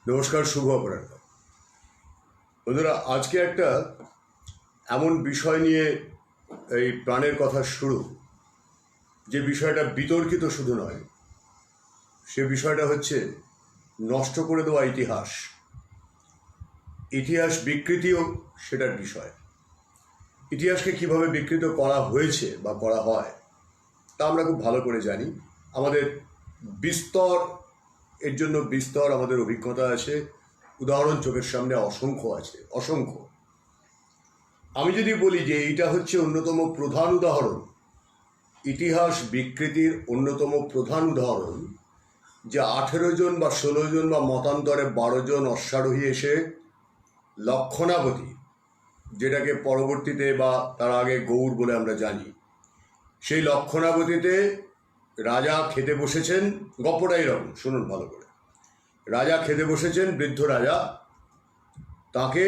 নমস্কার, শুভ অপরাহ্ন। বন্ধুরা, আজকে একটা এমন বিষয় নিয়ে এই প্রাণের কথা শুরু, যে বিষয়টা বিতর্কিত শুধু নয়, সে বিষয়টা হচ্ছে নষ্ট করে দেওয়া ইতিহাস। ইতিহাস বিকৃতিও সেটার বিষয়। ইতিহাসকে কিভাবে বিকৃত করা হয়েছে বা করা হয় তা আমরা খুব ভালো করে জানি। আমাদের বিস্তর এর জন্য বিস্তর আমাদের অভিজ্ঞতা আছে, উদাহরণ চোখের সামনে অসংখ্য আছে, অসংখ্য। আমি যদি বলি যে এইটা হচ্ছে অন্যতম প্রধান উদাহরণ, ইতিহাস বিকৃতির অন্যতম প্রধান উদাহরণ, যে 18 জন বা 16 জন বা মতান্তরে 12 জন অশ্বারোহী এসে লক্ষণাবতী, যেটাকে পরবর্তীতে বা তার আগে গৌড় বলে আমরা জানি, সেই লক্ষণাবতীতে রাজা খেতে বসেছেন। গল্পটা এরকম, শুনুন ভালো করে। রাজা খেতে বসেছেন, বৃদ্ধ রাজা। তাকে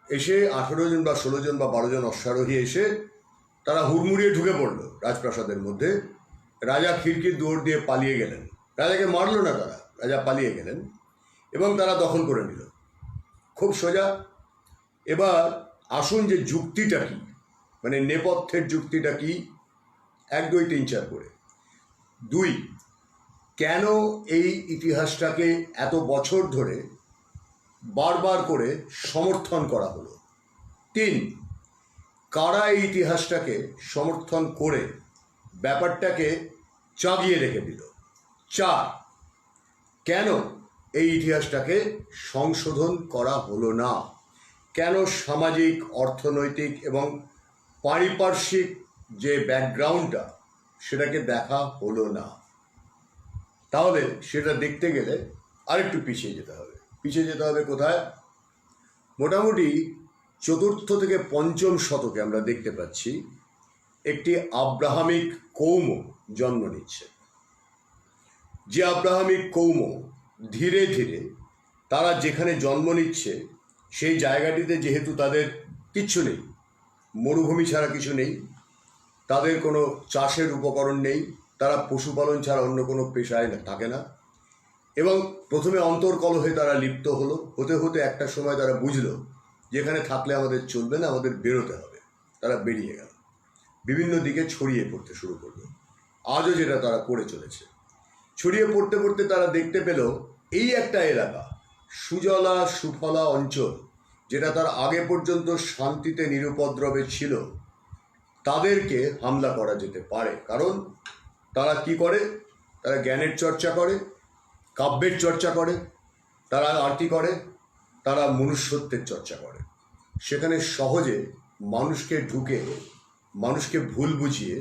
এসে 18 জন বা 16 জন বা 12 জন অশ্বারোহী এসে তারা হুড়মুড়িয়ে ঢুকে পড়ল রাজপ্রাসাদের মধ্যে। রাজা খিড়কির দুয়ার দিয়ে পালিয়ে গেলেন। রাজাকে মারল না তারা, রাজা পালিয়ে গেলেন এবং তারা দখল করে নিল। খুব সোজা। এবার আসুন যে যুক্তিটা কি, মানে নেপথ্যের যুক্তিটা কি, 1, 2, 3, 4 করে। 2, কেন এই ইতিহাসটাকে এত বছর ধরে বারবার করে সমর্থন করা হলো। 3, কারা এই ইতিহাসটাকে সমর্থন করে ব্যাপারটাকে চাগিয়ে রেখে দিল। 4, কেন এই ইতিহাসটাকে সংশোধন করা হলো না, কেন সামাজিক, অর্থনৈতিক এবং পারিপার্শ্বিক যে ব্যাকগ্রাউন্ডটা সেটাকে দেখা হলো না। তাহলে সেটা দেখতে গেলে আরেকটু পিছিয়ে যেতে হবে। পিছিয়ে যেতে হবে কোথায়? মোটামুটি 4th থেকে 5ম শতকে আমরা দেখতে পাচ্ছি একটি আব্রাহামিক কৌম জন্ম নিচ্ছে। যে আব্রাহামিক কৌম ধীরে ধীরে তারা যেখানে জন্ম নিচ্ছে সেই জায়গাটিতে যেহেতু তাদের কিচ্ছু নেই, মরুভূমি ছাড়া কিছু নেই, তাদের কোনো চাষের উপকরণ নেই, তারা পশুপালন ছাড়া অন্য কোনো পেশায় থাকে না, এবং প্রথমে অন্তর্কলহে তারা লিপ্ত হলো। হতে হতে একটা সময় তারা বুঝলো যেখানে থাকলে আমাদের চলবে না, আমাদের বেরোতে হবে। তারা বেরিয়ে গেল, বিভিন্ন দিকে ছড়িয়ে পড়তে শুরু করলো। আজও যেটা তারা করে চলেছে। ছড়িয়ে পড়তে পড়তে তারা দেখতে পেল এই একটা এলাকা, সুজলা সুফলা অঞ্চল, যেটা তার আগে পর্যন্ত শান্তিতে নিরুপদ্রবে ছিল, তাদেরকে হামলা করা যেতে পারে। কারণ তারা কি করে? তারা জ্ঞানের চর্চা করে, কাব্যের চর্চা করে, তারা আরতি করে, তারা মনুষ্যত্বের চর্চা করে। সেখানে সহজে মানুষকে ঢুকে, মানুষকে ভুল বুঝিয়ে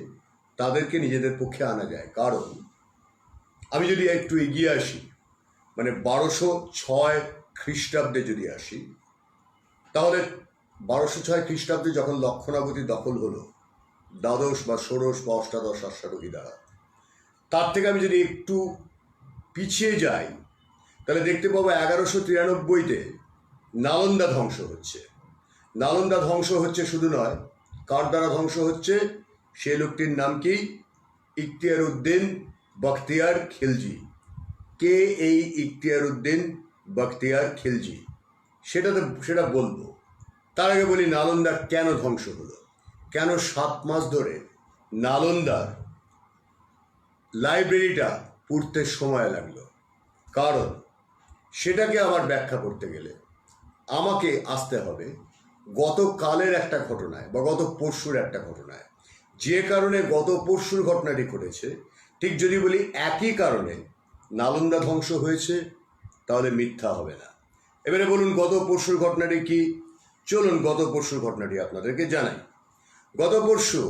তাদেরকে নিজেদের পক্ষে আনা যায়। কারণ আমি যদি একটু এগিয়ে আসি, মানে 1206 খ্রিস্টাব্দে যদি আসি, তাহলে 1206 খ্রিস্টাব্দে যখন লক্ষণাবতী দখল হলো দ্বাদশ বা ষোড়শ বা অষ্টাদশ অশ্বারোহী দ্বারা, তার থেকে আমি যদি একটু পিছিয়ে যাই, তাহলে দেখতে পাবো 1193-তে নালন্দা ধ্বংস হচ্ছে। নালন্দা ধ্বংস হচ্ছে শুধু নয়, কার দ্বারা ধ্বংস হচ্ছে? সে লোকটির নাম কি? ইখতিয়ার উদ্দিন বখতিয়ার খিলজি। কে এই ইখতিয়ার উদ্দিন বখতিয়ার খিলজি? সেটা বলবো। তার আগে বলি নালন্দা কেন ধ্বংস হলো, কেন 7 মাস ধরে নালন্দার লাইব্রেরিটা পড়তে সময় লাগলো। কারণ সেটাকে আবার ব্যাখ্যা করতে গেলে আমাকে আসতে হবে গতকালের একটা ঘটনায় বা গত পরশুর একটা ঘটনায়। যে কারণে গত পরশুর ঘটনাটি ঘটেছে, ঠিক যদি বলি একই কারণে নালন্দা ধ্বংস হয়েছে, তাহলে মিথ্যা হবে না। এবারে বলুন গত পরশুর ঘটনাটি কি? চলুন গত পরশুর ঘটনাটি আপনাদেরকে জানাই। গত পরশু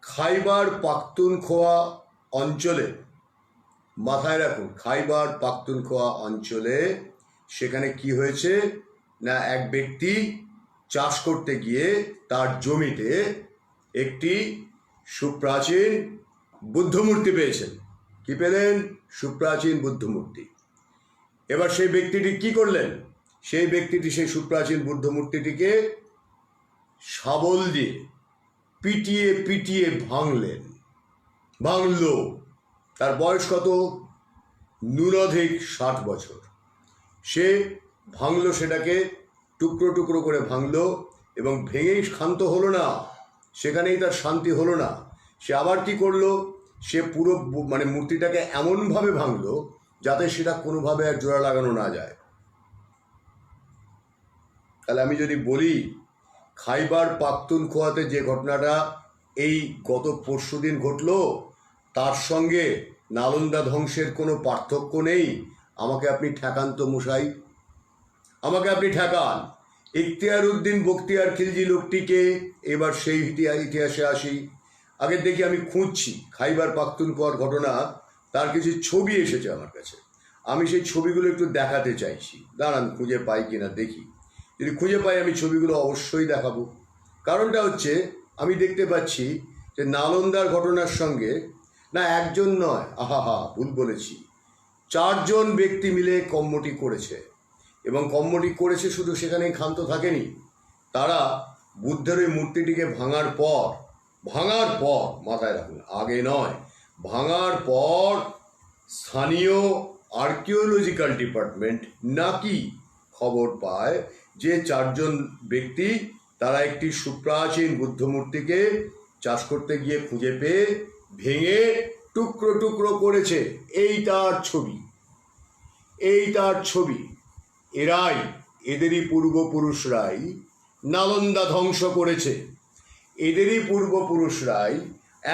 খাইবার পাখতুনখোয়া অঞ্চলে, মাথায় রাখুন, খাইবার পাখতুনখোয়া অঞ্চলে সেখানে কি হয়েছে না, এক ব্যক্তি চাষ করতে গিয়ে তার জমিতে একটি সুপ্রাচীন বুদ্ধমূর্তি পেয়েছেন। কি পেলেন? সুপ্রাচীন বুদ্ধমূর্তি। এবার সেই ব্যক্তিটি কি করলেন? সেই ব্যক্তিটি সেই সুপ্রাচীন বুদ্ধমূর্তিটিকে শাবল দিয়ে পিটিয়ে পিটিয়ে ভাঙল। তার বয়স কত? ন্যূনাধিক 60 বছর। সে ভাঙলো, সেটাকে টুকরো টুকরো করে ভাঙলো এবং ভেঙেই ক্ষান্ত হলো না, সেখানেই তার শান্তি হলো না। সে আবার কি করলো, সে পুরো মানে মূর্তিটাকে এমনভাবে ভাঙলো যাতে সেটা কোনোভাবে আর জোড়া লাগানো না যায়। তাহলে আমি যদি বলি খাইবার পাখতুনখোয়াতে যে ঘটনাটা এই গত পরশুদিন ঘটলো, তার সঙ্গে নালন্দা ধ্বংসের কোনো পার্থক্য নেই, আমাকে আপনি ঠেকান তো মশাই, আমাকে আপনি ঠেকান। ইখতিয়ার উদ্দিন বখতিয়ার খিলজি লোকটিকে, এবার সেই ইতিহাসে আসি। আগে দেখি, আমি খুঁজছি খাইবার পাখতুনখোয়ার ঘটনা, তার কিছু ছবি এসেছে আমার কাছে, আমি সেই ছবিগুলো একটু দেখাতে চাইছি। দাঁড়ান, খুঁজে পাই কিনা দেখি। যদি খুঁজে পাই আমি ছবিগুলো অবশ্যই দেখাবো। কারণটা হচ্ছে আমি দেখতে পাচ্ছি যে নালন্দার ঘটনার সঙ্গে, না একজন নয়, আহা ভুল বলেছি, 4 জন ব্যক্তি মিলে কম্মটি করেছে। এবং কম্মটি করেছে শুধু সেখানেই ক্ষান্ত থাকেনি, তারা বুদ্ধের ওই মূর্তিটিকে ভাঙার পর, মাথায় রাখুন, আগে নয়, ভাঙার পর স্থানীয় আর্কিওলজিক্যাল ডিপার্টমেন্ট নাকি খবর পায় যে 4 জন ব্যক্তি তারা একটি সুপ্রাচীন বুদ্ধ মূর্তিকে চাষ করতে গিয়ে খুঁজে পেয়ে ভেঙে টুকরো টুকরো করেছে। এই তার ছবি। এদেরই পূর্বপুরুষরাই নালন্দা ধ্বংস করেছে। এদেরই পূর্বপুরুষরাই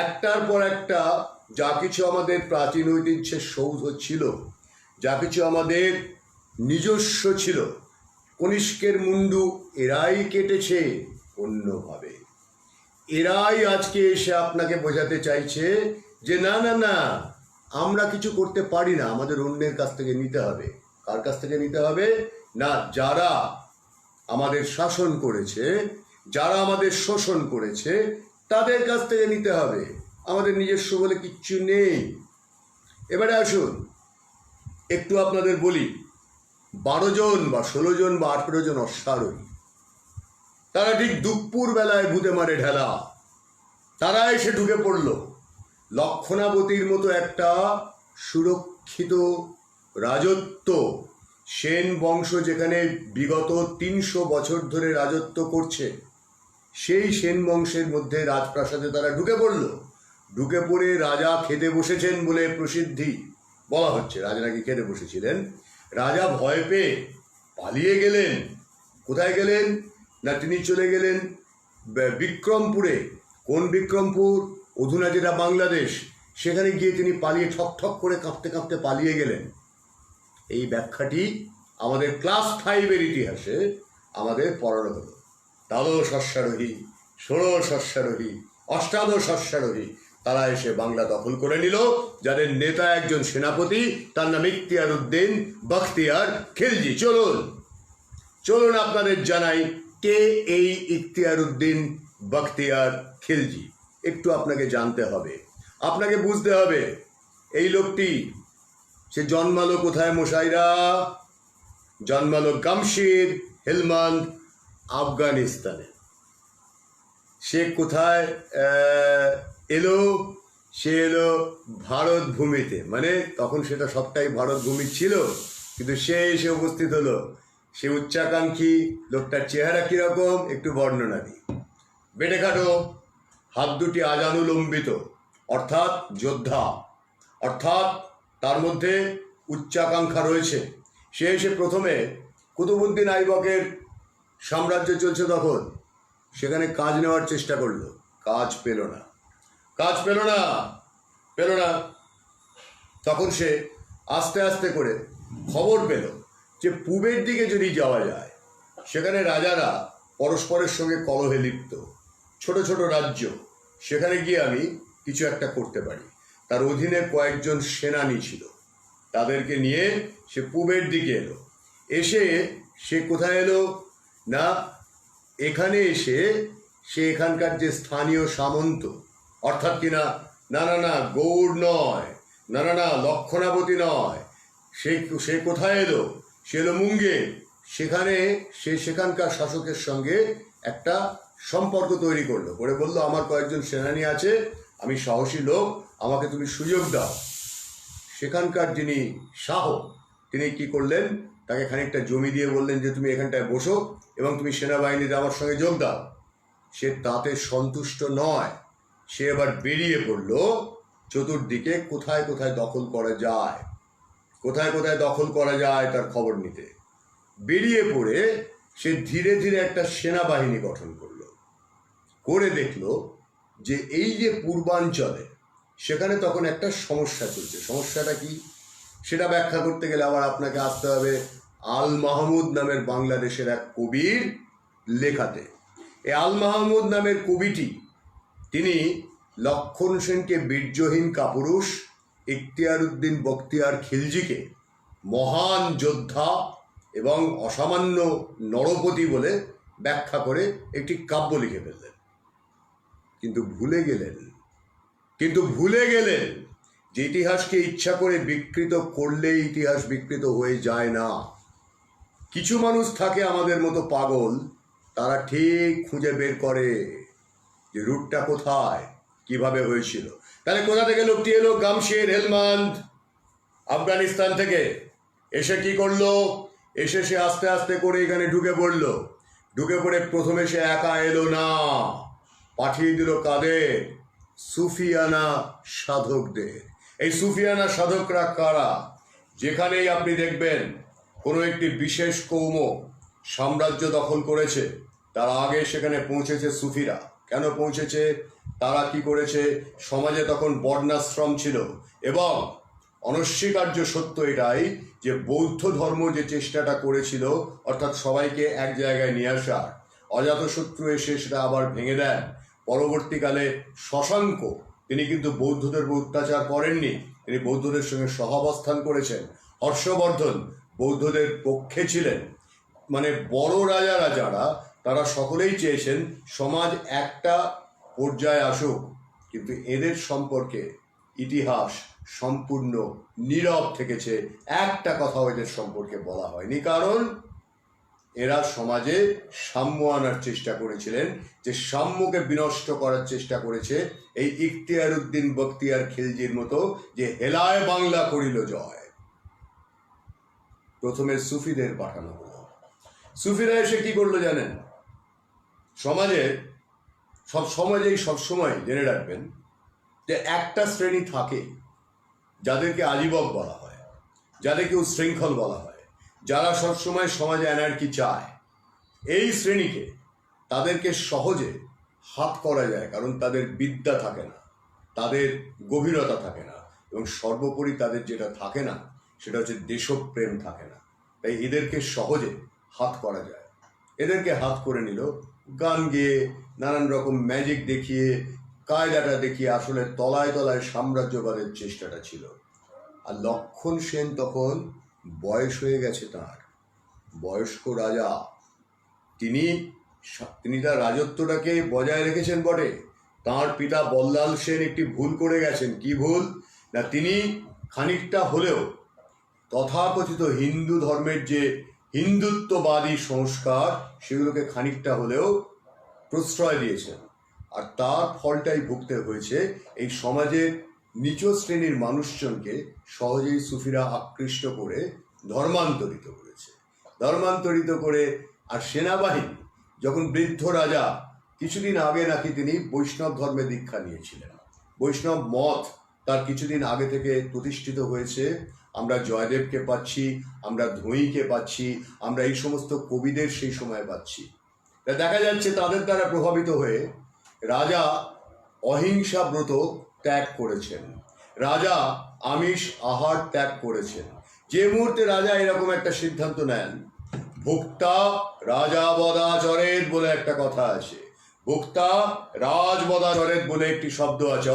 একটার পর একটা যা কিছু আমাদের প্রাচীন ঐতিহ্যের সৌধ ছিল, যা কিছু আমাদের নিজস্ব ছিল, কনিষ্কের মুন্ডু এরাই কেটেছে অন্যভাবে। এরাই আজকে এসে আপনাকে বোঝাতে চাইছে যে না না না, আমরা কিছু করতে পারি না, আমাদের অন্যের কাছ থেকে নিতে হবে। কার কাছ থেকে নিতে হবে? না, যারা আমাদের শাসন করেছে, যারা আমাদের শোষণ করেছে, তাদের কাছ থেকে নিতে হবে। আমাদের নিজস্ব বলে কিচ্ছু নেই। এবারে আসুন একটু আপনাদের বলি, 12 জন বা 16 জন বা 18 জন অশ্বারোহী, তারা ঠিক দুপুর বেলায় ভূতে মারে ঢেলা, তারা এসে ঢুকে পড়ল লক্ষণাবতীর মতো একটা সুরক্ষিত রাজত্ব, সেন বংশ যেখানে বিগত 300 বছর ধরে রাজত্ব করছে, সেই সেন বংশের মধ্যে রাজপ্রাসাদে তারা ঢুকে পড়ল। ঢুকে পড়ে রাজা খেতে বসেছেন বলে প্রসিদ্ধি, বলা হচ্ছে রাজা নাকি খেতে বসেছিলেন। রাজা ভয় পেয়ে পালিয়ে গেলেন। কোথায় গেলেন? না, তিনি চলে গেলেন বিক্রমপুরে। কোন বিক্রমপুর? অধুনা যেটা বাংলাদেশ। সেখানে গিয়ে তিনি পালিয়ে ঠক করে কাঁপতে কাঁপতে পালিয়ে গেলেন। এই ব্যাখ্যাটি আমাদের ক্লাস 5-এর ইতিহাসে আমাদের পড়ানো হলো। দ্বাদশ অশ্বারোহী, ষোড়শ অশ্বারোহী, অষ্টাদশ অশ্বারোহী, তারা এসে বাংলা দখল করে নিল, যাদের নেতা একজন সেনাপতি, তার নাম ইখতিয়ার উদ্দিন বখতিয়ার খিলজি। চলুন আপনাদের জানাই কে এই ইখতিয়ার উদ্দিন বখতিয়ার খিলজি। একটু আপনাকে জানতে হবে, আপনাকে বুঝতে হবে এই লোকটি সে জন্মালো কোথায় মশাইরা? জন্মালো গামশির, হেলমান্দ, আফগানিস্তানে। সে কোথায় এলো? সে এলো ভারত ভূমিতে, মানে তখন সেটা সবটাই ভারত ভূমি ছিল, কিন্তু সে এসে উপস্থিত হলো। সে উচ্চাকাঙ্ক্ষী লোকটার চেহারা কিরকম একটু বর্ণনা দিই। বেটে খাটো, হাত দুটি আজানুলম্বিত, অর্থাৎ যোদ্ধা, অর্থাৎ তার মধ্যে উচ্চাকাঙ্ক্ষা রয়েছে। সে এসে প্রথমে কুতুবউদ্দিন আইবকের সাম্রাজ্য চলছে তখন, সেখানে কাজ নেওয়ার চেষ্টা করলো, কাজ পেল না। তখন সে আস্তে আস্তে করে খবর পেল যে পূবের দিকে যদি যাওয়া যায়, সেখানে রাজারা পরস্পরের সঙ্গে কলহে লিপ্ত, ছোট ছোট রাজ্য, সেখানে গিয়ে আমি কিছু একটা করতে পারি। তার অধীনে কয়েকজন সেনানী ছিল, তাদেরকে নিয়ে সে পূবের দিকে এলো। এসে সে কোথায় এলো? না, এখানে এসে সে এখানকার যে স্থানীয় সামন্ত, অর্থাৎ কিনা না গৌড় নয়, না লক্ষণাবতী নয়, সে কোথায় এলো? সে এলো মুঙ্গের। সেখানে সে সেখানকার শাসকের সঙ্গে একটা সম্পর্ক তৈরি করলো, করে বললো আমার কয়েকজন সেনানী আছে, আমি সাহসী লোক, আমাকে তুমি সুযোগ দাও। সেখানকার যিনি শাহ, তিনি কি করলেন? তাকে খানিকটা জমি দিয়ে বললেন যে তুমি এখানটায় বসো এবং তুমি সেনাবাহিনীতে আমার সঙ্গে যোগ দাও। সে তাতে সন্তুষ্ট নয়, সে এবার বেরিয়ে পড়ল চতুর্দিকে কোথায় কোথায় দখল করা যায়, কোথায় কোথায় দখল করা যায় তার খবর নিতে। বেরিয়ে পড়ে সে ধীরে ধীরে একটা সেনাবাহিনী গঠন করলো, করে দেখলো যে এই যে পূর্বাঞ্চলে সেখানে তখন একটা সমস্যা চলছে। সমস্যাটা কি সেটা ব্যাখ্যা করতে গেলে আবার আপনাকে আসতে হবে আল মাহমুদ নামের বাংলাদেশের এক কবির লেখাতে। এই আল মাহমুদ নামের কবিটি তিনি লক্ষণ সেনকে বীর্যহীন কাপুরুষ, ইখতিয়ার উদ্দিন বখতিয়ার খিলজিকে মহান যোদ্ধা এবং অসামান্য নরপতি বলে ব্যাখ্যা করে একটি কাব্য লিখে ফেললেন। কিন্তু ভুলে গেলেন যে ইতিহাসকে ইচ্ছা করে বিকৃত করলে ইতিহাস বিকৃত হয়ে যায় না। কিছু মানুষ থাকে আমাদের মতো পাগল, তারা ঠিক খুঁজে বের করে যে রুটটা কোথায়, কিভাবে হয়েছিল। তাহলে কোথা থেকে লোকটি এলো? গামশের হেলমান্দ, আফগানিস্তান থেকে এসে কি করলো? এসে সে আস্তে আস্তে করে এখানে ঢুকে পড়লো। ঢুকে পড়ে প্রথমে সে একা এলো না, পাঠিয়ে দিল কাদের? সুফিয়ানা সাধকদের। এই সুফিয়ানা সাধকরা কারা? যেখানেই আপনি দেখবেন কোনো একটি বিশেষ কৌম সাম্রাজ্য দখল করেছে, তার আগে সেখানে পৌঁছেছে সুফিরা। কেন পৌঁছেছে? তারা কি করেছে? সমাজে তখন বর্ণাশ্রম ছিল এবং অনস্বীকার্য সত্য এটাই যে বৌদ্ধ ধর্ম যে চেষ্টাটা করেছিল, অর্থাৎ সবাইকে এক জায়গায় নিয়ে আসার, অজাতশত্রু এসে সেটা আবার ভেঙে দেন। পরবর্তীকালে শশাঙ্ক তিনি কিন্তু বৌদ্ধদের উপর অত্যাচার করেননি, তিনি বৌদ্ধদের সঙ্গে সহাবস্থান করেছেন। হর্ষবর্ধন বৌদ্ধদের পক্ষে ছিলেন। মানে বড় রাজারা যারা, তারা সকলেই চেয়েছেন সমাজ একটা পর্যায়ে আসুক, কিন্তু এদের সম্পর্কে ইতিহাস সম্পূর্ণ নীরব থেকেছে। একটা কথাও এদের সম্পর্কে বলা হয়নি, কারণ এরা সমাজে সাম্য আনার চেষ্টা করেছিলেন। যে সাম্যকে বিনষ্ট করার চেষ্টা করেছে এই ইখতিয়ার উদ্দিন বখতিয়ার খিলজির মতো, যে হেলায় বাংলা করিল জয়। প্রথমে সুফিদের পাঠানো হলো। সুফিরা এসে কি করলো জানেন? সবসময় জেনে রাখবেন যে একটা শ্রেণী থাকে যাদেরকে আজীবক বলা হয়, যাদেরকে উচ্ছৃঙ্খল বলা হয়, যারা সবসময় সমাজে অ্যানার্কি চায়। এই শ্রেণীকে তাদেরকে সহজে হাত করা যায়, কারণ তাদের বিদ্যা থাকে না, তাদের গভীরতা থাকে না, এবং সর্বোপরি তাদের যেটা থাকে না সেটা হচ্ছে দেশপ্রেম থাকে না। তাই এদেরকে সহজে হাত করা যায়। এদেরকে হাত করে নিল গান গেয়ে, নানান রকম ম্যাজিক দেখিয়ে, কায়দাটা দেখিয়ে। আসলে তলায় তলায় সাম্রাজ্যবাদের চেষ্টাটা ছিল। আর লক্ষণ সেন তখন বয়স হয়ে গেছে, তার বয়স্ক রাজা। তিনি তার রাজত্বটাকে বজায় রেখেছেন বটে। তাঁর পিতা বল্লাল সেন একটি ভুল করে গেছেন। কি ভুল? না, তিনি খানিকটা হলেও তথাকথিত হিন্দু ধর্মের যে হিন্দুত্ববাদী সংস্কার, সেগুলোকে খানিকটা হলেও প্রশ্রয় দিয়েছেন। আর তার ফলটাই ভুগতে হয়েছে। এই সমাজের নিচ শ্রেণীর মানুষজনকে সহজেই সুফিরা আকৃষ্ট করে ধর্মান্তরিত করে। আর সেনাবাহিনী যখন বৃদ্ধ রাজা, কিছুদিন আগে নাকি তিনি বৈষ্ণব ধর্মে দীক্ষা নিয়েছিলেন, বৈষ্ণব মত তার কিছুদিন আগে থেকে প্রতিষ্ঠিত হয়েছে। আমরা জয়দেবকে পাচ্ছি, আমরা ধোঁইকে পাচ্ছি, আমরা এই সমস্ত কবিদের সেই সময় পাচ্ছি। তা দেখা যাচ্ছে তাদের দ্বারা প্রভাবিত হয়ে রাজা অহিংসা ব্রত ত্যাগ করেছেন, রাজা আমিষ আহার ত্যাগ করেছেন। যে মুহূর্তে রাজা এরকম একটা সিদ্ধান্ত নেন, ভোক্তা রাজা বদাচরেত বলে একটা কথা আছে, ভোক্তা রাজ বদাচরেত বলে একটি শব্দ আছে।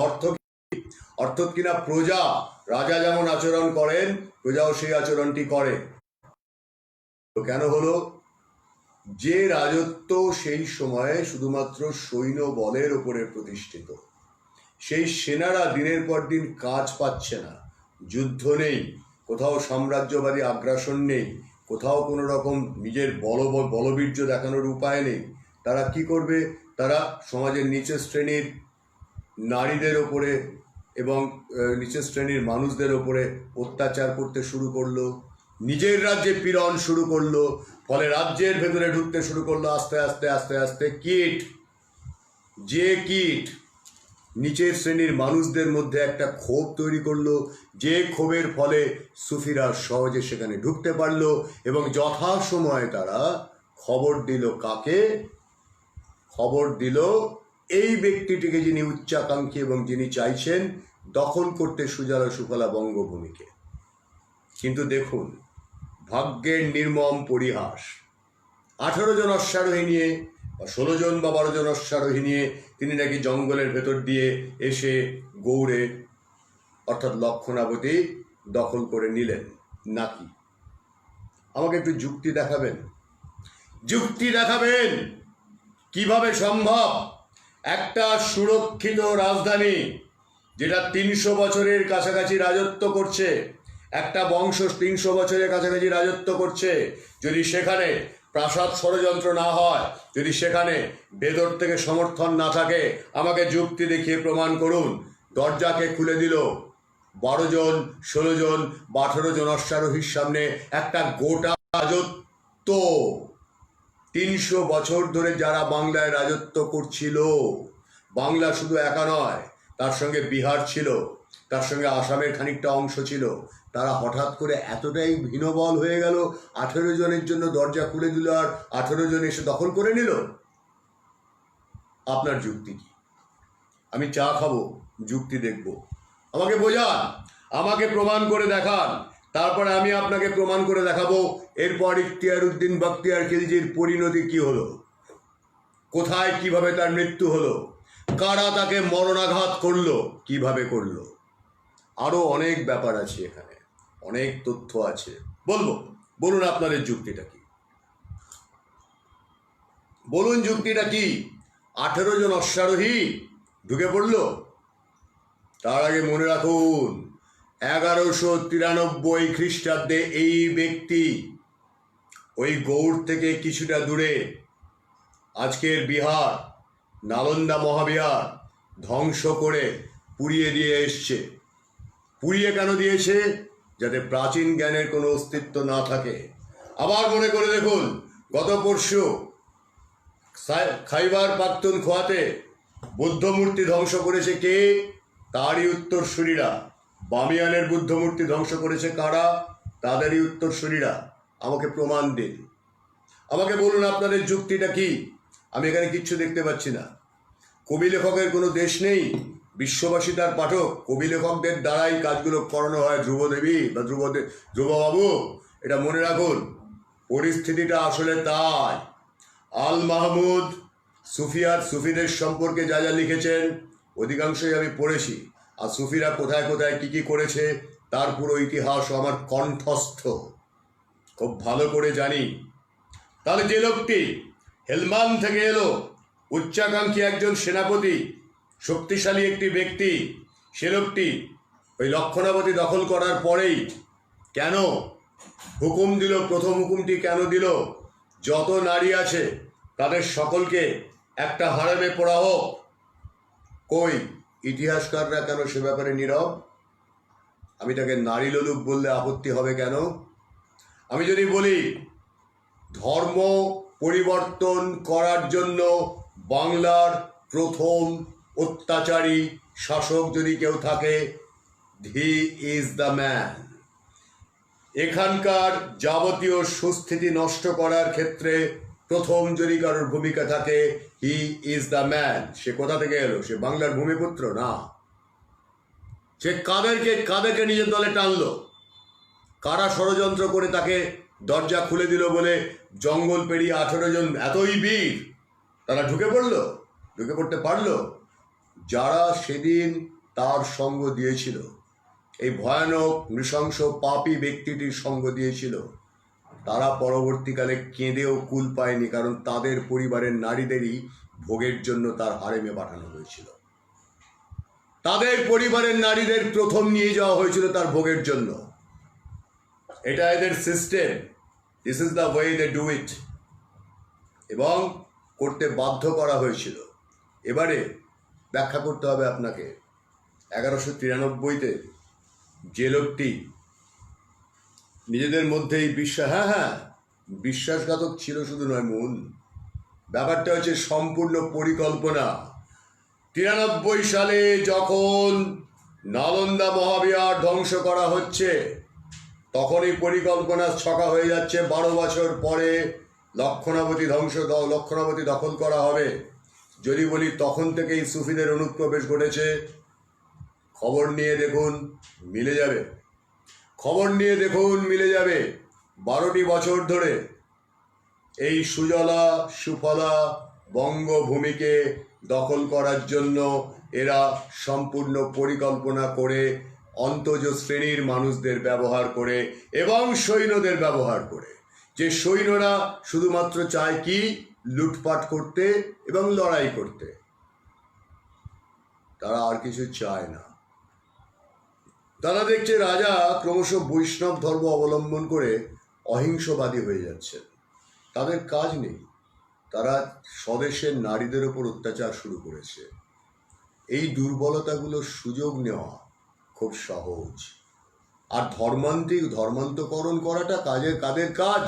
অর্থ কিনা প্রজা, রাজা যেমন আচরণ করেন প্রজাও সেই আচরণটি করে। কেন হলো? যে রাজত্ব সেই সময়ে শুধুমাত্র সৈন্য বলের উপরে প্রতিষ্ঠিত, সেই সেনারা দিনের পর দিন কাজ পাচ্ছে না, যুদ্ধ নেই, কোথাও সাম্রাজ্যবাদী আগ্রাসন নেই, কোথাও কোনো রকম নিজের বলবীর্য দেখানোর উপায় নেই। তারা কি করবে? তারা সমাজের নিচের শ্রেণীর নারীদের ওপরে এবং নিচের শ্রেণীর মানুষদের ওপরে অত্যাচার করতে শুরু করলো, নিজের রাজ্যে পীড়ন শুরু করলো, ফলে রাজ্যের ভেতরে ঢুকতে শুরু করলো আস্তে আস্তে আস্তে আস্তে। কীট, যে কীট নিচের শ্রেণীর মানুষদের মধ্যে একটা ক্ষোভ তৈরি করলো, যে ক্ষোভের ফলে সুফিরা সহজে সেখানে ঢুকতে পারলো এবং যথাসময়ে তারা খবর দিল কাকে? খবর দিল এই ব্যক্তিটিকে যিনি উচ্চাকাঙ্ক্ষী এবং যিনি চাইছেন দখল করতে সুজলা সুফলা বঙ্গভূমিকে। কিন্তু দেখুন ভাগ্যের নির্মম পরিহাস, 18 জন অশ্বারোহী নিয়ে বা 16 জন বা 12 জন অশ্বারোহী নিয়ে তিনি নাকি জঙ্গলের ভেতর দিয়ে এসে গৌড়ে অর্থাৎ লক্ষণাবতী দখল করে নিলেন নাকি? আমাকে একটু যুক্তি দেখাবেন, যুক্তি দেখাবেন কিভাবে সম্ভব একটা সুরক্ষিত রাজধানী যেটা 300 বছরের কাছাকাছি রাজত্ব করছে, একটা বংশ 300 বছরের কাছাকাছি রাজত্ব করছে, যদি সেখানে প্রাসাদ ষড়যন্ত্র না হয়, যদি সেখানে বেদর থেকে সমর্থন না থাকে, আমাকে যুক্তি দেখিয়ে প্রমাণ করুন। দরজাকে খুলে দিল 12 জন 16 জন বা 18 জন অশ্বারোহীর সামনে একটা গোটা রাজত্ব। 300 বছর ধরে যারা বাংলায় রাজত্ব করছিল, বাংলা শুধু একা নয়, তার সঙ্গে বিহার ছিল, তার সঙ্গে আসামের খানিকটা অংশ ছিল, তারা হঠাৎ করে এতটাই হীনবল হয়ে গেল 18 জনের জন্য দরজা খুলে দিল আর 18 জন এসে দখল করে নিল। আপনার যুক্তি কি? আমি চা খাবো, যুক্তি দেখব, আমাকে বোঝান, আমাকে প্রমাণ করে দেখান, তারপরে আমি আপনাকে প্রমাণ করে দেখাবো এরপর ইখতিয়ার উদ্দিন বখতিয়ার খিলজির পরিণতি কি হলো, কোথায় কিভাবে তার মৃত্যু হলো, কারা তাকে মরণাঘাত করলো, কিভাবে করলো। আরো অনেক ব্যাপার আছে এখানে, অনেক তথ্য আছে, বলবো। বলুন আপনাদের যুক্তিটা কি, বলুন যুক্তিটা কি? 18 জন অশ্বারোহী ঢুকে পড়লো। তার আগে মনে রাখুন 1193 খ্রিস্টাব্দে এই ব্যক্তি ওই গৌড় থেকে কিছুটা দূরে আজকের বিহার নালন্দা মহাবিহার ধ্বংস করে পুড়িয়ে দিয়ে এসছে। পুড়িয়ে কেন দিয়েছে? যাতে প্রাচীন জ্ঞানের কোনো অস্তিত্ব না থাকে। আবার মনে করে দেখুন, গত পরশু খাইবার পাখতুনখোয়াতে বুদ্ধ মূর্তি ধ্বংস করেছে কে? তারই উত্তরসূরিরা। বামিয়ানের বুদ্ধ মূর্তি ধ্বংস করেছে কারা? তাদেরই উত্তরসূরিরা। আমাকে প্রমাণ দিন, আমাকে বলুন আপনাদের যুক্তিটা কি। আমি এখানে কিচ্ছু দেখতে পাচ্ছি না। কবি লেখকের কোনো দেশ নেই, বিশ্ববাসী তার পাঠক। কবি লেখকদের দ্বারাই কাজগুলো করানো হয়, ধ্রুবদেবী বা ধ্রুববাবু, এটা মনে রাখুন। পরিস্থিতিটা আসলে তাই। আল মাহমুদ সুফিদের সম্পর্কে যা যা লিখেছেন অধিকাংশই আমি পড়েছি, আর সুফিরা কোথায় কোথায় কি কি করেছে তার পুরো ইতিহাস আমার কণ্ঠস্থ, খুব ভালো করে জানি। তাহলে যে লোকটি হেলমান থেকে এলো, উচ্চাকাঙ্ক্ষী একজন সেনাপতি, শক্তিশালী একটি ব্যক্তি, সে লোকটি ওই লক্ষণাবতী দখল করার পরেই কেন হুকুম দিল? প্রথম হুকুমটি কেন দিল? যত নারী আছে তাদের সকলকে একটা হারেমে পড়া হোক। কই ইতিহাসকাররা কেন সে ব্যাপারে নীরব? আমি তাকে নারী লোলুপ বললে আপত্তি হবে কেন? আমি যদি বলি ধর্ম পরিবর্তন করার জন্য বাংলার প্রথম অত্যাচারী শাসক যদি কেউ থাকে, হি ইজ দ্য ম্যান। এখানকার যাবতীয় সুস্থিতি নষ্ট করার ক্ষেত্রে প্রথম যদি কারোর ভূমিকা থাকে, হি ইজ দ্য ম্যান। সে কোথা থেকে এলো? সে বাংলার ভূমিপুত্র না। সে কাদেরকে নিজের দলে টানলো? কারা ষড়যন্ত্র করে তাকে দরজা খুলে দিল বলে জঙ্গল পেরিয়ে 18 জন এতই বীর তারা ঢুকে পড়তে পারলো? যারা সেদিন তার সঙ্গ দিয়েছিল, এই ভয়ানক নৃশংস পাপী ব্যক্তিটির সঙ্গ দিয়েছিল, তারা পরবর্তীকালে কেঁদেও কুল পায়নি, কারণ তাদের পরিবারের নারীদেরই ভোগের জন্য তার হারেমে পাঠানো হয়েছিল। তাদের পরিবারের নারীদের প্রথম নিয়ে যাওয়া হয়েছিল তার ভোগের জন্য। এটা এদের system, this is the way they do it, এবং করতে বাধ্য করা হয়েছিল। এবারে ব্যাখ্যা করতে হবে আপনাকে। 1193-তে যে লোকটি নিজেদের মধ্যেই হ্যাঁ, বিশ্বাসঘাতক ছিল শুধু নয় মন, ব্যাপারটা হচ্ছে সম্পূর্ণ পরিকল্পনা। 93 সালে যখন নালন্দা মহাবিহার ধ্বংস করা হচ্ছে, তখনই পরিকল্পনা ছকা হয়ে যাচ্ছে 12 বছর পরে লক্ষণাবতী দখল করা হবে। যদি বলি তখন থেকেই সুফিদের অনুপ্রবেশ ঘটেছে, খবর নিয়ে দেখুন মিলে যাবে। 12টি বছর ধরে এই সুজলা সুফলা বঙ্গভূমিকে দখল করার জন্য এরা সম্পূর্ণ পরিকল্পনা করে অন্তজ শ্রেণীর মানুষদের ব্যবহার করে এবং সৈন্যদের ব্যবহার করে, যে সৈন্যরা শুধুমাত্র চায় কি লুটপাট করতে এবং লড়াই করতে, তারা আর কিছু চায় না। তারা দেখছে রাজা ক্রমশ বৈষ্ণব ধর্ম অবলম্বন করে অহিংসবাদী হয়ে যাচ্ছে, তাদের কাজ নেই, তারা স্বদেশের নারীদের ওপর অত্যাচার শুরু করেছে। এই দুর্বলতাগুলোর সুযোগ নেওয়া খুব সহজ। আর ধর্মান্তকরণ করাটা কাদের কাজ?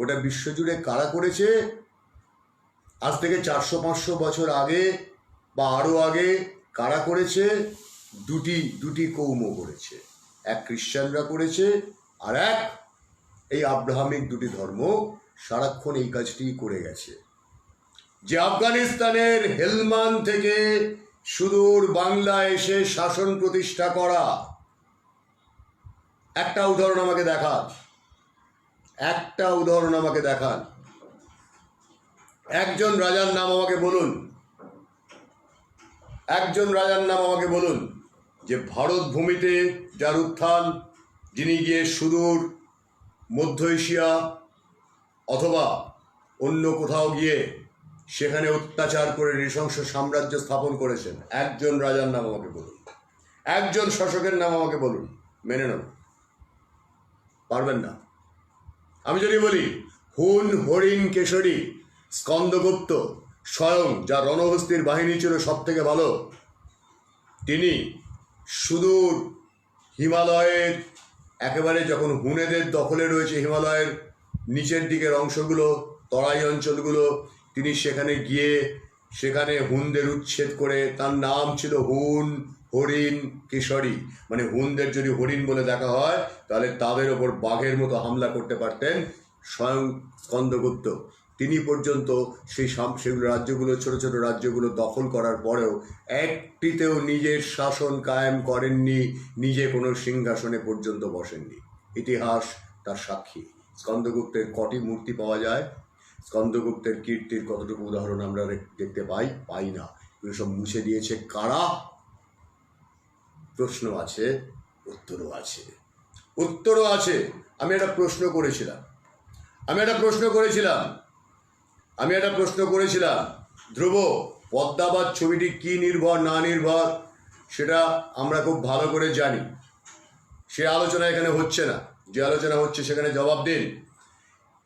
ওটা বিশ্বজুড়ে কারা করেছে? আজ থেকে 400-500 বছর আগে বা আরও আগে কারা করেছে? দুটি কৌম করেছে। এক খ্রিস্টানরা করেছে, আর এক এই আব্রাহামিক দুটি ধর্ম সারাক্ষণ এই কাজটি করে গেছে। যে আফগানিস্তানের হেলমান থেকে সুদূর বাংলা এসে শাসন প্রতিষ্ঠা করা, একটা উদাহরণ আমাকে দেখান। একজন রাজার নাম আমাকে বলুন যে ভারত ভূমিতে যার উত্থান, যিনি গিয়ে সুদূর মধ্য এশিয়া অথবা অন্য কোথাও গিয়ে সেখানে অত্যাচার করে নৃশংস সাম্রাজ্য স্থাপন করেছেন। একজন রাজার নাম আমাকে বলুন, একজন শাসকের নাম আমাকে বলুন, মেনে নেব। পারবেন না। আমি যদি বলি হুন, হরিণ, কেশরী, স্কন্দগুপ্ত স্বয়ং, যার রণহস্তির বাহিনী ছিল সব থেকে ভালো, তিনি সুদূর হিমালয়ের একেবারে যখন হুনেদের দখলে রয়েছে হিমালয়ের নিচের দিকের অংশগুলো, তরাই অঞ্চলগুলো, তিনি সেখানে গিয়ে সেখানে হুনদের উচ্ছেদ করে, তার নাম ছিল হুন, হরিণ, কেশরী। মানে হুনদের যদি হরিণ বলে দেখা হয় তাহলে তাদের ওপর বাঘের মতো হামলা করতে পারতেন স্বয়ং স্কন্দগুপ্ত। তিনি পর্যন্ত সেগুলো রাজ্যগুলো, ছোট ছোট রাজ্যগুলো দখল করার পরেও একটিতেও নিজের শাসন কায়েম করেননি, নিজে কোনো সিংহাসনে পর্যন্ত বসেননি। ইতিহাস তার সাক্ষী। স্কন্দগুপ্তের কটি মূর্তি পাওয়া যায়? স্কন্দগুপ্তের কীর্তির কতটুকু উদাহরণ আমরা দেখতে পাই না। এগুলো সব মুছে দিয়েছে কারা? প্রশ্ন আছে, উত্তরও আছে। আমি একটা প্রশ্ন করেছিলাম ধ্রুব, পদ্মাবত ছবিটি কি নির্ভর না নির্ভর সেটা আমরা খুব ভালো করে জানি। সে আলোচনা এখানে হচ্ছে না, যে আলোচনা হচ্ছে সেখানে জবাব দিন।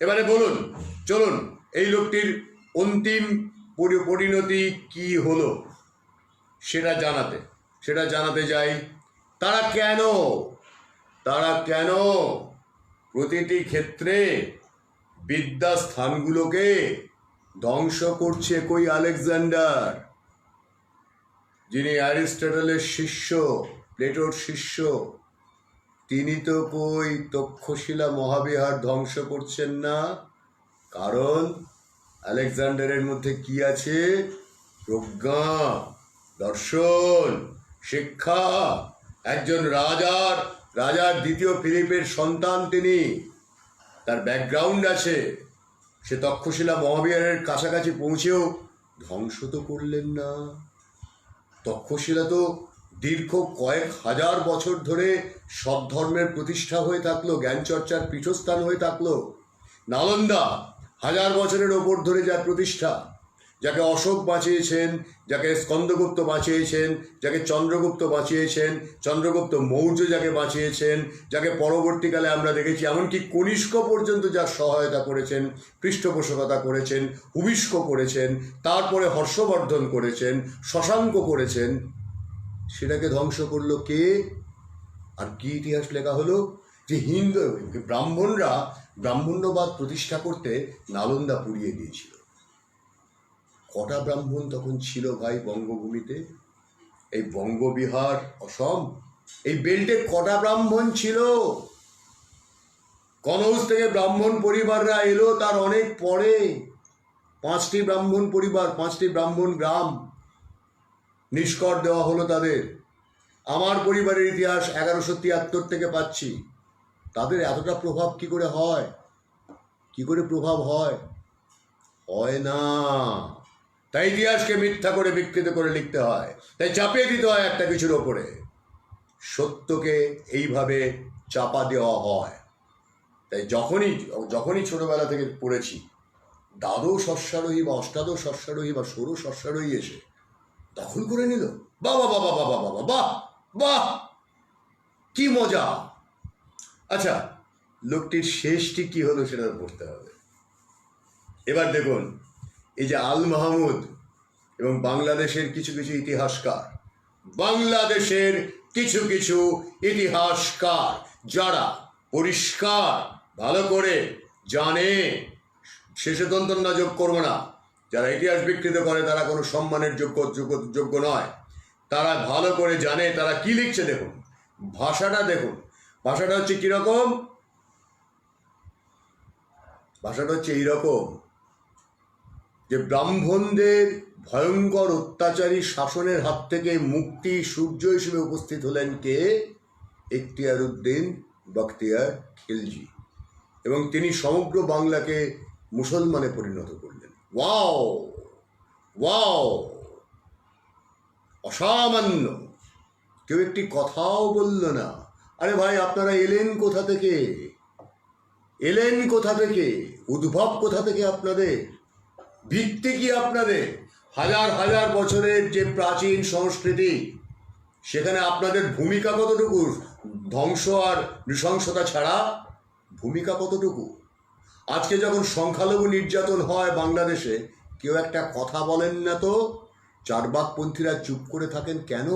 এবারে বলুন, চলুন এই লোকটির অন্তিম পরিণতি কি হলো সেটা জানাতে যাই। তারা কেন প্রতিটি ক্ষেত্রে বিদ্যাস্থানগুলোকে ধ্বংস করছে? কই আলেকজান্ডার, যিনি অ্যারিস্টটলের শিষ্য, প্লেটোর শিষ্য, তিনি তো কই তক্ষশিলা মহাবিহার ধ্বংস করছেন না? কারণ আলেকজান্ডারের মধ্যে কি আছে? প্রজ্ঞা, দর্শন, শিক্ষা। একজন রাজার দ্বিতীয় ফিলিপের সন্তান তিনি, তার ব্যাকগ্রাউন্ড আছে। সে তক্ষশিলা মহাবিহারের কাছাকাছি পৌঁছেও ধ্বংস তো করলেন না। তক্ষশিলা তো দীর্ঘ কয়েক হাজার বছর ধরে সদ্ধর্মের প্রতিষ্ঠা হয়ে থাকলো, জ্ঞানচর্চার পীঠস্থান হয়ে থাকলো। নালন্দা 1000 বছরের ওপর ধরে যার প্রতিষ্ঠা, যাকে অশোক বাঁচিয়েছেন, যাকে স্কন্দগুপ্ত বাঁচিয়েছেন, যাকে চন্দ্রগুপ্ত বাঁচিয়েছেন, চন্দ্রগুপ্ত মৌর্য যাকে বাঁচিয়েছেন, যাকে পরবর্তীকালে আমরা দেখেছি এমনকি কনিষ্ক পর্যন্ত যার সহায়তা করেছেন, পৃষ্ঠপোষকতা করেছেন, হুবিষ্ক করেছেন, তারপরে হর্ষবর্ধন করেছেন, শশাঙ্ক করেছেন, সেটাকে ধ্বংস করলো কে? আর কি ইতিহাস লেখা হলো? যে ব্রাহ্মণরা ব্রাহ্মণ্যবাদ প্রতিষ্ঠা করতে নালন্দা পুড়িয়ে দিয়েছিল। কটা ব্রাহ্মণ তখন ছিল ভাই বঙ্গভূমিতে? এই বঙ্গবিহার, অসম, এই বেল্টে কটা ব্রাহ্মণ ছিল? কনৌজ থেকে ব্রাহ্মণ পরিবাররা এলো তার অনেক পরে। 5টি ব্রাহ্মণ পরিবার, 5টি ব্রাহ্মণ গ্রাম নিষ্কর দেওয়া হলো তাদের। আমার পরিবারের ইতিহাস 1173 থেকে পাচ্ছি। তাদের এতটা প্রভাব কি করে হয়? কি করে প্রভাব হয়? হয় না। তাই ইতিহাসকে মিথ্যা করে বিকৃত করে লিখতে হয়, তাই চাপিয়ে দিতে হয় একটা কিছুর ওপরে। সত্যকে এইভাবে চাপা দেওয়া হয়। তাই যখনই ছোটবেলা থেকে পড়েছি, দ্বাদশ অশ্বারোহী বা অষ্টাদশ অশ্বারোহী বা ষোড়শ অশ্বারোহী এসে দখল করে নিল, বাহ বাহ বাহ বাহ বাহ বাহ বাহ বাহ, কি মজা। আচ্ছা, লোকটির শেষটি কি হলো সেটা পড়তে হবে। এবার দেখুন, এই যে আল মাহমুদ এবং বাংলাদেশের কিছু কিছু ইতিহাসকার, বাংলাদেশের কিছু কিছু ইতিহাসকার যারা পরিষ্কার ভালো করে জানে, শেষে দন্তন্য যোগ করবো না, যারা ইতিহাস বিকৃত করে তারা কোনো সম্মানের যোগ্য নয়। তারা ভালো করে জানে তারা কি লিখছে। দেখুন ভাষাটা, দেখুন ভাষাটা হচ্ছে কিরকম। ভাষাটা হচ্ছে এইরকম যে ব্রাহ্মণদের ভয়ঙ্কর অত্যাচারী শাসনের হাত থেকে মুক্তি সূর্য হিসেবে উপস্থিত হলেন কে? এখতিয়ার উদ্দিন বখতিয়ার খিলজি, এবং তিনি সমগ্র বাংলাকে মুসলমানে পরিণত করলেন। ওয়াও ওয়াও, অসামান্য। কেউ একটি কথাও বলল না। আরে ভাই, আপনারা এলেন কোথা থেকে? এলেন কোথা থেকে? উদ্ভব কোথা থেকে আপনাদের? ভিত্তি কি আপনাদের? হাজার হাজার বছরের যে প্রাচীন সংস্কৃতি, সেখানে আপনাদের ভূমিকা কতটুকু? ধ্বংস আর নৃশংসতা ছাড়া ভূমিকা কতটুকু? আজকে যখন সংখ্যালঘু নির্যাতন হয় বাংলাদেশে, কেউ একটা কথা বলেন না তো? চারবাকপন্থীরা চুপ করে থাকেন কেন?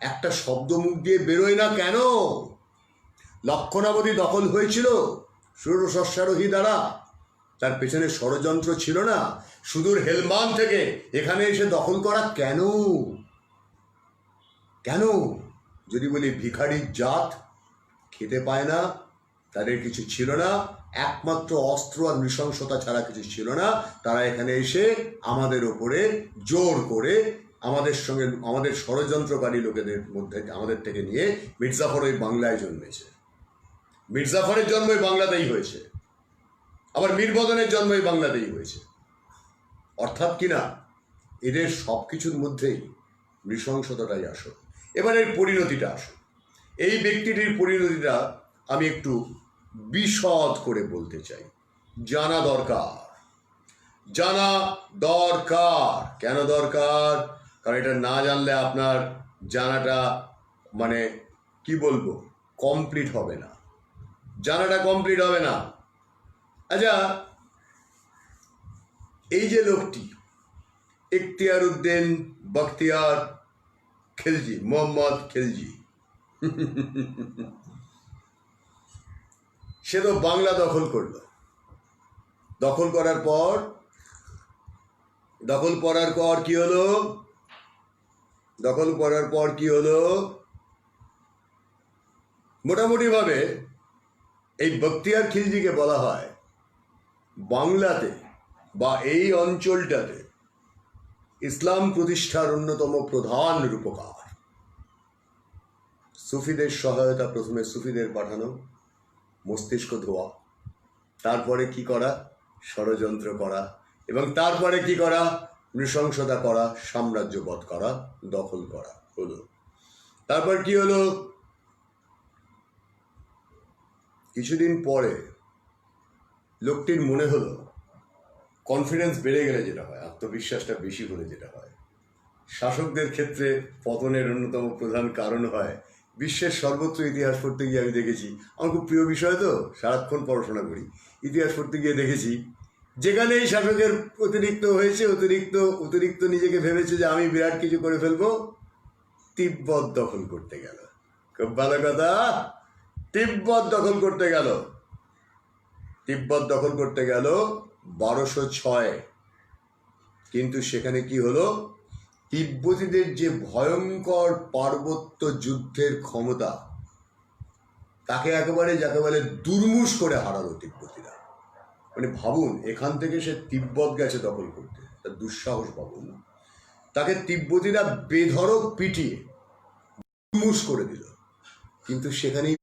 একটা শব্দ মুখ দিয়ে বেরোয় না কেন? লক্ষণাবধি দখল হয়েছিল ষোড়শ অশ্বারোহী দ্বারা, তার পেছনে ষড়যন্ত্র ছিল না? সুদূর হেলমান থেকে এখানে এসে দখল করা কেন? কেন? যদি বলি ভিখারির জাত, খেতে পায় না, তাদের কিছু ছিল না, একমাত্র অস্ত্র আর নৃশংসতা ছাড়া কিছু ছিল না। তারা এখানে এসে আমাদের ওপরে জোর করে আমাদের ষড়যন্ত্রকারী লোকেদের মধ্যে আমাদের থেকে নিয়ে মির্জাফর ওই বাংলায় জন্মেছে। মির্জাফরের জন্ম ওই বাংলাতেই হয়েছে, আবার মীরবদনের জন্ম ওই বাংলাতেই হয়েছে। অর্থাৎ কিনা এদের সব কিছুর মধ্যেই নৃশংসতাটাই আসল। এবার এর পরিণতিটা আসল। এই ব্যক্তিটির পরিণতিটা আমি একটু বিশদ করে বলতে চাই। জানা দরকার, জানা দরকার। কেন দরকার? কারণ এটা না জানলে আপনার জানাটা মানে কি বলবো, কমপ্লিট হবে না। জানাটা কমপ্লিট হবে না। আচ্ছা, এই যে লোকটি এখতিয়ার উদ্দিন বখতিয়ার খিলজি, মোহাম্মদ খিলজি, সে তো বাংলা দখল করলো। দখল করার পর কি হলো? দখল করার পর কি হলো? মোটামুটি ভাবে এই বখতিয়ার খিলজিকে বলা হয় বাংলাতে বা এই অঞ্চলটাতে ইসলাম প্রতিষ্ঠার অন্যতম প্রধান রূপকার। সুফিদের সহায়তা, প্রথমে সুফিদের পাঠানো, মস্তিষ্ক ধোয়া, তারপরে কি করা? ষড়যন্ত্র করা, এবং তারপরে কি করা? নৃশংসতা করা, সাম্রাজ্যবধ করা, দখল করা হলো। তারপর কি হলো? কিছুদিন পরে লোকটির মনে হলো, কনফিডেন্স বেড়ে গেলে যেটা হয়, আত্মবিশ্বাসটা বেশি হলে যেটা হয়, শাসকদের ক্ষেত্রে পতনের অন্যতম প্রধান কারণ হয়, বিশ্বের সর্বত্র ইতিহাস পড়তে গিয়ে আমি দেখেছি, আমার খুব প্রিয় বিষয় তো, সারাক্ষণ পড়াশোনা করি, ইতিহাস পড়তে গিয়ে দেখেছি যেখানে এই শাসকের অতিরিক্ত হয়েছে, অতিরিক্ত নিজেকে ভেবেছে যে আমি বিরাট কিছু করে ফেলবো, তিব্বত দখল করতে গেল। খুব ভালো কথা। তিব্বত দখল করতে গেল। তিব্বত দখল করতে গেল 1206। কিন্তু সেখানে কি হলো, তিব্বতীদের যে ভয়ঙ্কর পার্বত্য যুদ্ধের ক্ষমতা, তাকে যাকে বলে দুর্মুষ করে হারালো তিব্বতীরা। মানে ভাবুন, এখান থেকে সে তিব্বত গেছে দখল করতে, তার দুঃসাহস ভাবুন। তাকে তিব্বতীরা বেধড়ক পিটিয়ে দুর্মুষ করে দিল। কিন্তু সেখানেই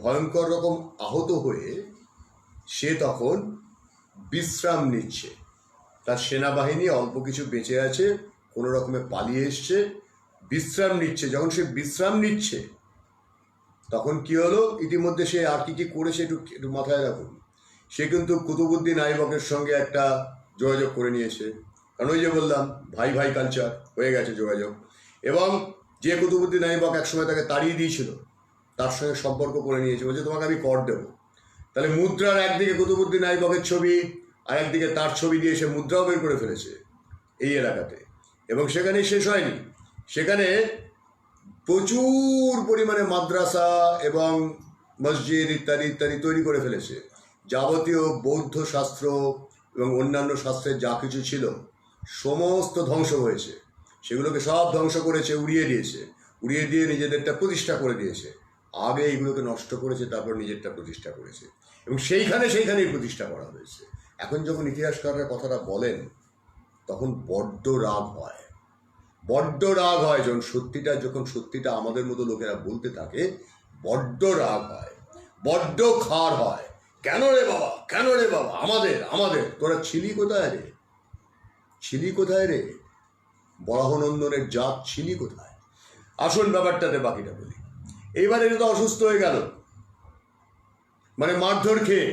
ভয়ঙ্কর রকম আহত হয়ে সে তখন বিশ্রাম নিচ্ছে। তার সেনাবাহিনী অল্প কিছু বেঁচে আছে, কোনো রকমে পালিয়ে এসছে, বিশ্রাম নিচ্ছে। যখন সে বিশ্রাম নিচ্ছে তখন কি হলো, ইতিমধ্যে সে আর কি করেছে একটু মাথায় রাখুন। সে কিন্তু কুতুবউদ্দিন আইবকের সঙ্গে একটা যোগাযোগ করে নিয়েছে, কারণ ওই যে বললাম ভাই ভাই কালচার হয়ে গেছে যোগাযোগ। এবং যে কুতুবউদ্দিন আইবক একসময় তাকে তাড়িয়ে দিয়েছিল, তার সঙ্গে সম্পর্ক করে নিয়েছে, বলছে তোমাকে আমি কর দেবো। তাহলে মুদ্রার একদিকে কুতুবউদ্দিন আইবকের ছবি, আর একদিকে তার ছবি দিয়ে সে মুদ্রাও বের করে ফেলেছে এই এলাকাতে। এবং সেখানে শেষ হয়নি, সেখানে প্রচুর পরিমাণে মাদ্রাসা এবং মসজিদ ইত্যাদি ইত্যাদি তৈরি করে ফেলেছে। যাবতীয় বৌদ্ধ শাস্ত্র এবং অন্যান্য শাস্ত্রের যা কিছু ছিল সমস্ত ধ্বংস হয়েছে। সেগুলোকে সব ধ্বংস করেছে, উড়িয়ে দিয়েছে, উড়িয়ে দিয়ে নিজেদেরটা প্রতিষ্ঠা করে দিয়েছে। আগে এইগুলোকে নষ্ট করেছে, তারপর নিজেরটা প্রতিষ্ঠা করেছে, এবং সেইখানেই প্রতিষ্ঠা করা হয়েছে। এখন যখন ইতিহাসকাররা কথাটা বলেন তখন বড্ড রাগ হয়, যখন সত্যিটা আমাদের মতো লোকেরা বলতে থাকে বড্ড রাগ হয়, বড্ড খার হয়। কেন রে বাবা, আমাদের তোরা ছিলি কোথায় রে বরাহনন্দনের জাত ছিলি কোথায়? আসুন ব্যাপারটাতে বাকিটা বলি। এইবার এটা তো অসুস্থ হয়ে গেল, মানে মারধর খেয়ে।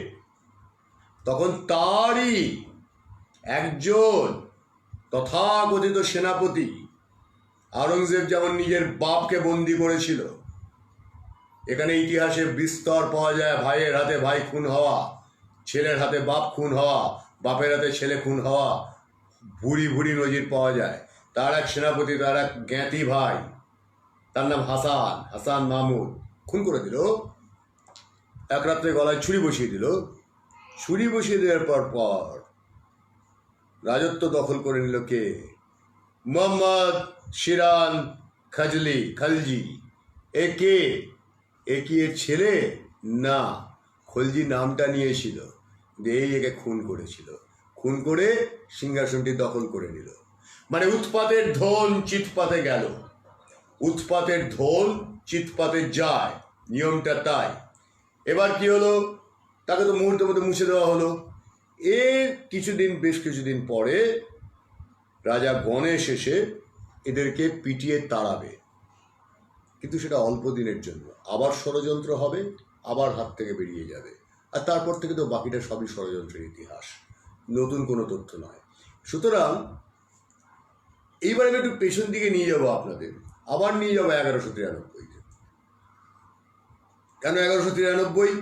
তখন তারই একজন তথাকথিত সেনাপতি, আওরঙ্গজেব যেমন নিজের বাপকে বন্দি করেছিল, এখানে ইতিহাসে বিস্তর পাওয়া যায় ভাইয়ের হাতে ভাই খুন হওয়া, ছেলের হাতে বাপ খুন হওয়া, বাপের হাতে ছেলে খুন হওয়া, ভুরি নজির পাওয়া যায়। তার এক সেনাপতি, তার এক জ্ঞাতি ভাই, তার নাম হাসান মাহমুদ, খুন করে দিল। এক রাত্রে গলায় ছুরি বসিয়ে দেওয়ার পর রাজত্ব দখল করে নিল কে? মোহাম্মদ শিরান খালজি। এ কি এর ছেলে? না, খলজি নামটা নিয়েছিল, একে খুন করে সিংহাসনটি দখল করে নিল। মানে উৎপাতের ধন চিৎপাতে গেল, উৎপাতের ধন চিৎপাতে যায়, নিয়মটা তাই। এবার কি হলো, তাকে তো মুহূর্তের মধ্যে মুছে দেওয়া হলো। বেশ কিছুদিন পরে রাজা গণেশ এসে এদেরকে পিটিয়ে তাড়াবে, কিন্তু সেটা অল্প দিনের জন্য। আবার ষড়যন্ত্র হবে, আবার হাত থেকে বেরিয়ে যাবে, আর তারপর থেকে তো বাকিটা সবই ষড়যন্ত্রের ইতিহাস, নতুন কোনো তথ্য নয়। সুতরাং এইবার আমি একটু পেছন দিকে নিয়ে যাবো আপনাদের, আবার নিয়ে যাবো 1193-তে। কেন 1193?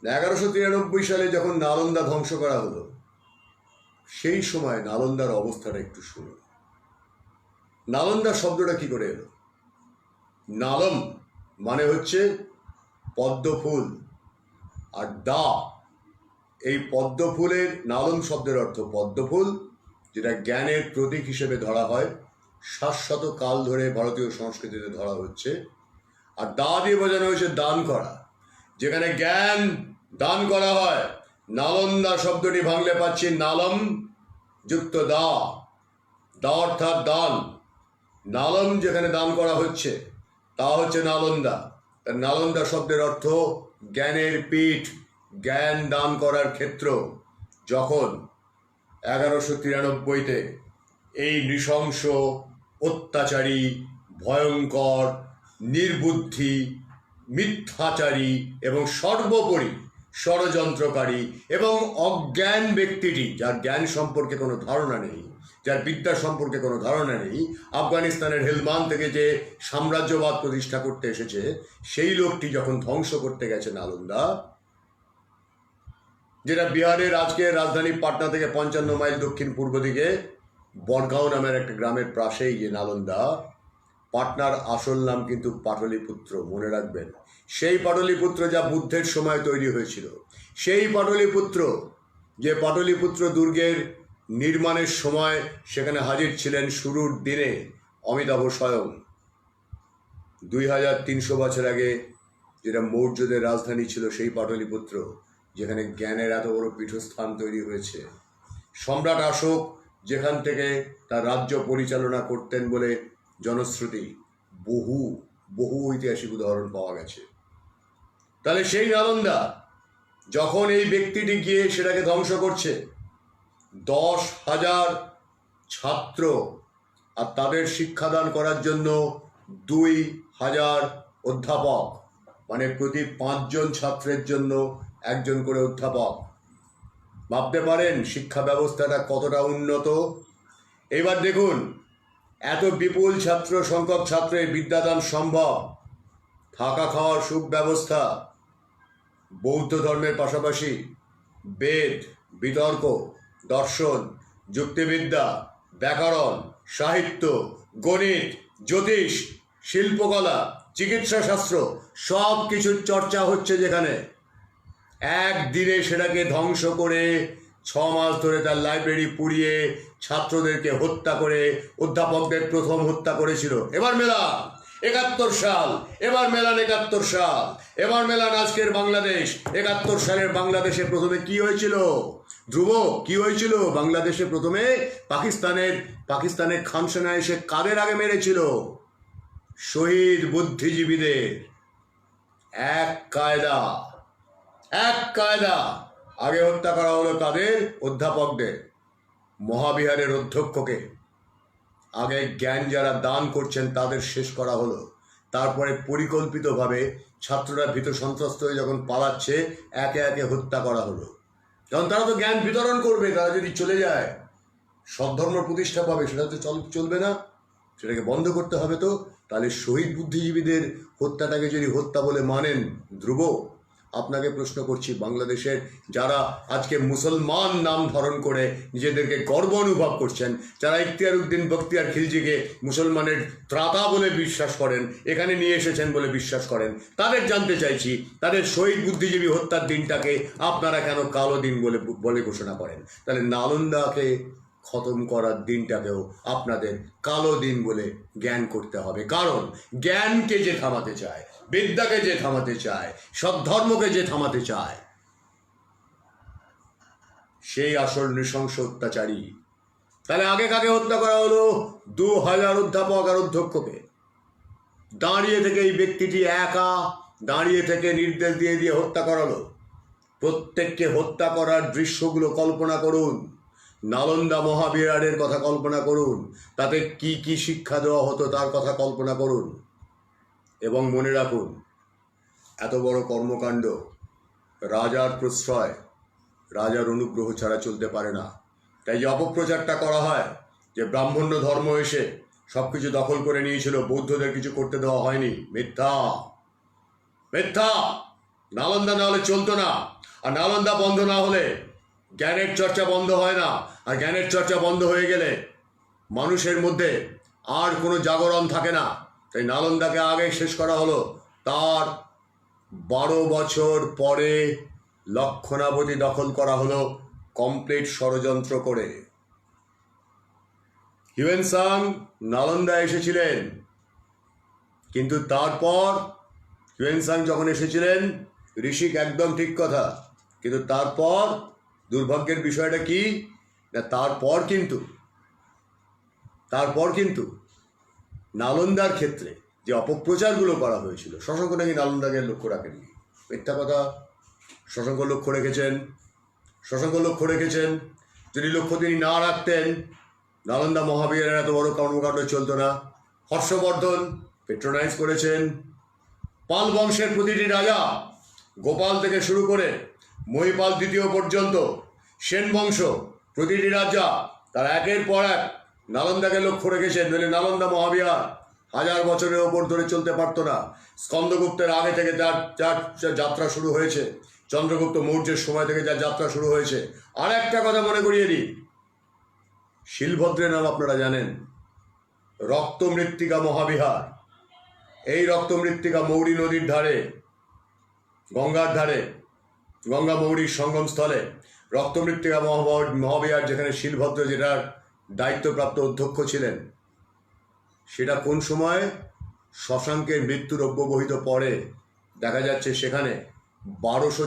1193 সালে যখন নালন্দা ধ্বংস করা হলো, সেই সময় নালন্দার অবস্থাটা একটু শুনুন। নালন্দা শব্দটা কি করে এলো? নালম মানে হচ্ছে পদ্ম ফুল, আর এই পদ্ম ফুলের, নালম শব্দের অর্থ পদ্ম ফুল, যেটা জ্ঞানের প্রতীক হিসেবে ধরা হয়, শাশ্বত কাল ধরে ভারতীয় সংস্কৃতিতে ধরা হচ্ছে। আর দিয়ে বোঝানো হয়েছে দান করা, যেখানে জ্ঞান দান করা হয়। নালন্দা শব্দটি ভাঙলে পাচ্ছি নালম যুক্ত দা অর্থাৎ দান। নালম যেখানে দান করা হচ্ছে তা হচ্ছে নালন্দা। নালন্দা শব্দের অর্থ জ্ঞানের পীঠ, জ্ঞান দান করার ক্ষেত্র। যখন 1193-তে এই নৃশংস, অত্যাচারী, ভয়ঙ্কর, নির্বুদ্ধি, মিথ্যাচারী এবং সর্বোপরি ষড়যন্ত্রকারী এবং অজ্ঞান ব্যক্তিটি, যার জ্ঞান সম্পর্কে কোনো ধারণা নেই, যার বিদ্যা সম্পর্কে কোনো ধারণা নেই, আফগানিস্তানের হেলমান থেকে যে সাম্রাজ্যবাদ প্রতিষ্ঠা করতে এসেছে, সেই লোকটি যখন ধ্বংস করতে গেছে নালন্দা, যেটা বিহারের আজকের রাজধানী পাটনা থেকে 55 মাইল দক্ষিণ পূর্ব দিকে বনগাঁও নামের একটা গ্রামের পাশেই যে নালন্দা, পাটনার আসল নাম কিন্তু পাটলিপুত্র, মনে রাখবেন। সেই পাটলিপুত্র যা বুদ্ধের সময় তৈরি হয়েছিল, সেই পাটলিপুত্র, যে পাটলিপুত্র দুর্গের নির্মাণের সময় সেখানে হাজির ছিলেন শুরুর দিনে অমিতাভ স্বয়ং। 2300 বছর আগে যেটা মৌর্যদের রাজধানী ছিল, সেই পাটলিপুত্র, যেখানে জ্ঞানের এত বড় পীঠস্থান তৈরি হয়েছে। সম্রাট অশোক যেখান থেকে তার রাজ্য পরিচালনা করতেন বলে জনশ্রুতি, বহু বহু ঐতিহাসিক উদাহরণ পাওয়া গেছে। তাহলে সেই নালন্দা যখন এই ব্যক্তিটি গিয়ে সেটাকে ধ্বংস করছে, 10,000 ছাত্র আর তাদের শিক্ষাদান করার জন্য 2,000 অধ্যাপক, মানে প্রতি 5 জন ছাত্রের জন্য 1 জন করে অধ্যাপক। ভাবতে পারেন শিক্ষা ব্যবস্থাটা কতটা উন্নত। এবার দেখুন, এত বিপুল ছাত্র সংখ্যক ছাত্রের বিদ্যাদান সম্ভব, থাকা খাওয়ার সুব্যবস্থা, বৌদ্ধ ধর্মের পাশাপাশি বেদ, বিতর্ক, দর্শন, যুক্তিবিদ্যা, ব্যাকরণ, সাহিত্য, গণিত, জ্যোতিষ, শিল্পকলা, চিকিৎসা শাস্ত্র, সব কিছুর চর্চা হচ্ছে যেখানে। একদিনে সেটাকে ধ্বংস করে 6 মাস ধরে তার লাইব্রেরি পুড়িয়ে ছাত্রদেরকে হত্যা করে অধ্যাপকদের প্রথম হত্যা করেছিল। এবার মেলা 71 সাল, এবার মেলান 71 সাল, এবার মেলান আজকের বাংলাদেশ। 71 সালের বাংলাদেশে প্রথমে কি হয়েছিল ধ্রুব? কি হয়েছিল বাংলাদেশে প্রথমে? পাকিস্তানের খান সেনা এসে কাদের আগে মেরেছিল? শহীদ বুদ্ধিজীবীদের। এক কায়দা আগে হত্যা করা হলো কাদের? অধ্যাপকদের। মহাবিহারের অধ্যক্ষকে আগে জ্ঞান যারা দান করছেন তাদের শেষ করা হলো। তারপরে পরিকল্পিতভাবে ছাত্ররা ভীত সন্ত্রস্ত হয়ে যখন পালাচ্ছে, একে একে হত্যা করা হলো। কারণ তারা তো জ্ঞান বিতরণ করবে, তারা যদি চলে যায় সদ্ধর্ম প্রতিষ্ঠা পাবে, সেটা তো চলবে না, সেটাকে বন্ধ করতে হবে। তো তাহলে শহীদ বুদ্ধিজীবীদের হত্যাটাকে যদি হত্যা বলে মানেন ধ্রুব, আপনাকে প্রশ্ন করছি, বাংলাদেশের যারা আজকে মুসলমান নাম ধারণ করে নিজেদেরকে গর্ব অনুভব করছেন, যারা ইখতিয়ার উদ্দিন বখতিয়ার খিলজিকে মুসলমানের ত্রাতা বলে বিশ্বাস করেন, এখানে নিয়ে এসেছেন বলে বিশ্বাস করেন, তাদের জানতে চাইছি, তাদের শহীদ বুদ্ধিজীবী হত্যার দিনটাকে আপনারা কেন কালো দিন বলে ঘোষণা করেন? তাহলে নালন্দাকে খতম করার দিনটাকেও আপনাদের কালো দিন বলে জ্ঞান করতে হবে। কারণ জ্ঞানকে যে থামাতে চায়, বিদ্যাকে যে থামাতে চায়, সদ্ধর্মকে যে থামাতে চায়, সেই আসল নৃশংস অত্যাচারী। তাহলে আগে কাকে হত্যা করা হলো? 2000 অধ্যাপক আর অধ্যক্ষকে। দাঁড়িয়ে থেকে এই ব্যক্তিটি একা দাঁড়িয়ে থেকে নির্দেশ দিয়ে হত্যা করালো। প্রত্যেককে হত্যা করার দৃশ্যগুলো কল্পনা করুন, নালন্দা মহাবিহারের কথা কল্পনা করুন, তাতে কি কি শিক্ষা দেওয়া হতো তার কথা কল্পনা করুন। এবং মনে রাখুন, এত বড় কর্মকাণ্ড রাজার প্রশ্রয়, রাজার অনুগ্রহ ছাড়া চলতে পারে না। তাই যে অপপ্রচারটা করা হয় যে ব্রাহ্মণ্য ধর্ম এসে সব কিছু দখল করে নিয়েছিল, বৌদ্ধদের কিছু করতে দেওয়া হয়নি, মিথ্যা। নালন্দা না হলে চলতো না। আর নালন্দা বন্ধ না হলে জ্ঞানের চর্চা বন্ধ হয় না। আর জ্ঞানের চর্চা বন্ধ হয়ে গেলে মানুষের মধ্যে আর কোনো জাগরণ থাকে না। তাই নালন্দাকে আগে শেষ করা হলো। তার 12 বছর পরে লক্ষণাবতী দখল করা হলো কমপ্লিট ষড়যন্ত্র করে। হিউয়েন-সাং নালন্দা এসেছিলেন, কিন্তু তারপর হিউয়েন-সাং যখন এসেছিলেন, ঋষিক একদম ঠিক কথা, কিন্তু তারপর দুর্ভাগ্যের বিষয়টা কি না, তারপর কিন্তু নালন্দার ক্ষেত্রে যে অপপ্রচারগুলো করা হয়েছিল, শশাঙ্ক নাকি নালন্দাকে লক্ষ্য রাখেননি, মিথ্যা কথা। শশাঙ্ক লক্ষ্য রেখেছেন। যদি লক্ষ্য তিনি না রাখতেন, নালন্দা মহাবিহারের এত বড় কর্মকাণ্ড চলতো না। হর্ষবর্ধন পেট্রোনাইজ করেছেন। পাল বংশের প্রতিটি রাজা, গোপাল থেকে শুরু করে মহিপাল দ্বিতীয় পর্যন্ত সেন বংশ, প্রতিটি রাজা তারা একের পর এক নালন্দাকে লক্ষ্য রেখেছেন। নইলে নালন্দা মহাবিহার 1000 বছরের ওপর ধরে চলতে পারতো না। স্কন্দগুপ্তের আগে থেকে যার যাত্রা শুরু হয়েছে, চন্দ্রগুপ্ত মৌর্যের সময় থেকে যা যাত্রা শুরু হয়েছে। আর একটা কথা মনে করিয়ে দিই, শিলভদ্রের নাম আপনারা জানেন। রক্তমৃত্তিকা মহাবিহার। এই রক্তমৃত্তিকা মৌরী নদীর ধারে, গঙ্গার ধারে, গঙ্গা মৌরীর সঙ্গমস্থলে রক্তমৃত্তিকা মহাবিহার, যেখানে শিলভদ্র যেটার দায়িত্বপ্রাপ্ত অধ্যক্ষ ছিলেন, সেটা কোন সময় শশাঙ্কের মৃত্যুর অব্যবহিত পরে দেখা যাচ্ছে সেখানে 1200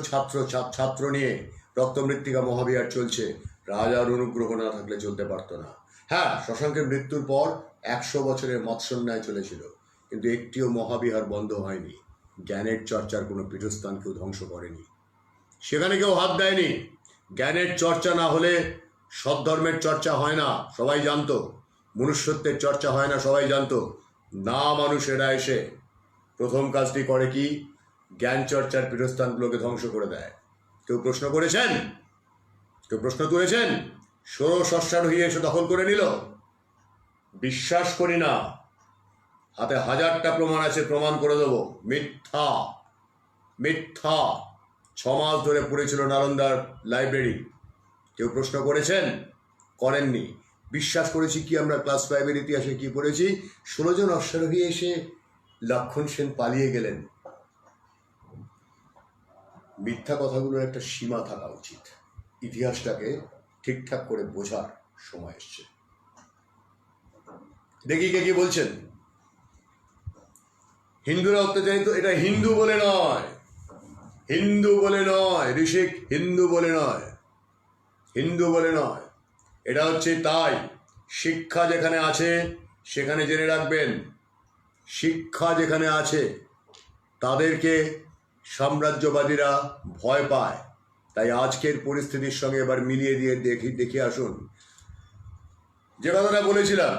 ছাত্র নিয়ে রক্তমৃত্তিকা মহাবিহার চলছে। রাজার অনুগ্রহ না থাকলে চলতে পারতো না। হ্যাঁ, শশাঙ্কের মৃত্যুর পর 100 বছরের মৎস্যন্যায় চলেছিল, কিন্তু একটিও মহাবিহার বন্ধ হয়নি। জ্ঞানের চর্চার কোনো পীঠস্থান কেউ ধ্বংস করেনি, সেখানে কেউ হাত দেয়নি। জ্ঞানের চর্চা না হলে সদ্ধর্মের চর্চা হয় না, সবাই জানতো। মনুষ্যত্বের চর্চা হয় না, সবাই জানতো। না, মানুষেরা এসে প্রথম কাজটি করে কি? জ্ঞান চর্চার পীঠস্থানগুলোকে ধ্বংস করে দেয়। কেউ প্রশ্ন করেছেন? কেউ প্রশ্ন তুলেছেন? ষোড়শ অশ্বারোহী এসে দখল করে নিল? বিশ্বাস করি না। হাতে 1000টা প্রমাণ আছে, প্রমাণ করে দেবো। মিথ্যা, মিথ্যা। 6 মাস ধরে পড়েছিল নালন্দার লাইব্রেরি। কেউ প্রশ্ন করেছেন? করেননি। বিশ্বাস করেছি কি? আমরা ক্লাস 5-এর ইতিহাসে কি পড়েছি? 16 জন অশ্বারোহী এসে লক্ষণ সেন পালিয়ে গেলেন। মিথ্যা কথাগুলোর একটা সীমা থাকা উচিত। ইতিহাসটাকে ঠিকঠাক করে বোঝার সময় এসছে। দেখি কে কি বলছেন। হিন্দুরা অত্যাচারিত, এটা হিন্দু বলে নয়, হিন্দু বলে নয় ঋষিক, হিন্দু বলে নয়, হিন্দু বলে নয়। এটা হচ্ছে তাই, শিক্ষা যেখানে আছে সেখানে জেনে রাখবেন, শিক্ষা যেখানে আছে তাদেরকে সাম্রাজ্যবাদীরা ভয় পায়। তাই আজকের পরিস্থিতির সঙ্গে এবার মিলিয়ে দিয়ে দেখে আসুন। যে কথাটা বলেছিলাম,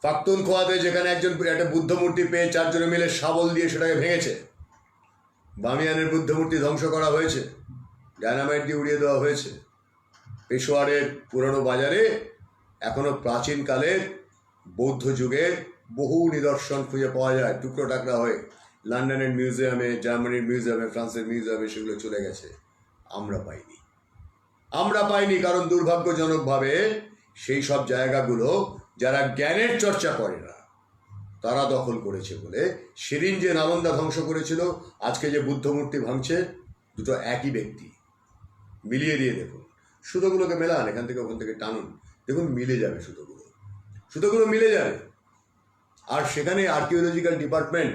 পাখতুনখোয়াতে যেখানে একটা বুদ্ধ মূর্তি পেয়ে 4 জনে মিলে শাবল দিয়ে সেটাকে ভেঙেছে, বামিয়ানের বুদ্ধ মূর্তি ধ্বংস করা হয়েছে, ডায়নামাইট দিয়ে উড়িয়ে দেওয়া হয়েছে। পেশোয়ারের পুরনো বাজারে এখনো প্রাচীনকালের বৌদ্ধ যুগের বহু নিদর্শন খুঁজে পাওয়া যায়, টুকরো টাকরা হয়ে। লন্ডনের মিউজিয়ামে, জার্মানির মিউজিয়ামে, ফ্রান্সের মিউজিয়ামে সেগুলো চলে গেছে। আমরা পাইনি, আমরা পাইনি, কারণ দুর্ভাগ্যজনকভাবে সেই সব জায়গাগুলো যারা জ্ঞানের চর্চা করে না তারা দখল করেছে বলে। সেদিন যে নালন্দা ধ্বংস করেছিল, আজকে যে বুদ্ধ মূর্তি ভাঙছে, দুটো একই ব্যক্তি। মিলিয়ে দিয়ে দেখুন, সুতোগুলোকে মেলান, এখান থেকে ওখান থেকে টানুন, দেখুন মিলে যাবে সুতোগুলো, সুতোগুলো মিলে যাবে। আর সেখানে আর্কিওলজিক্যাল ডিপার্টমেন্ট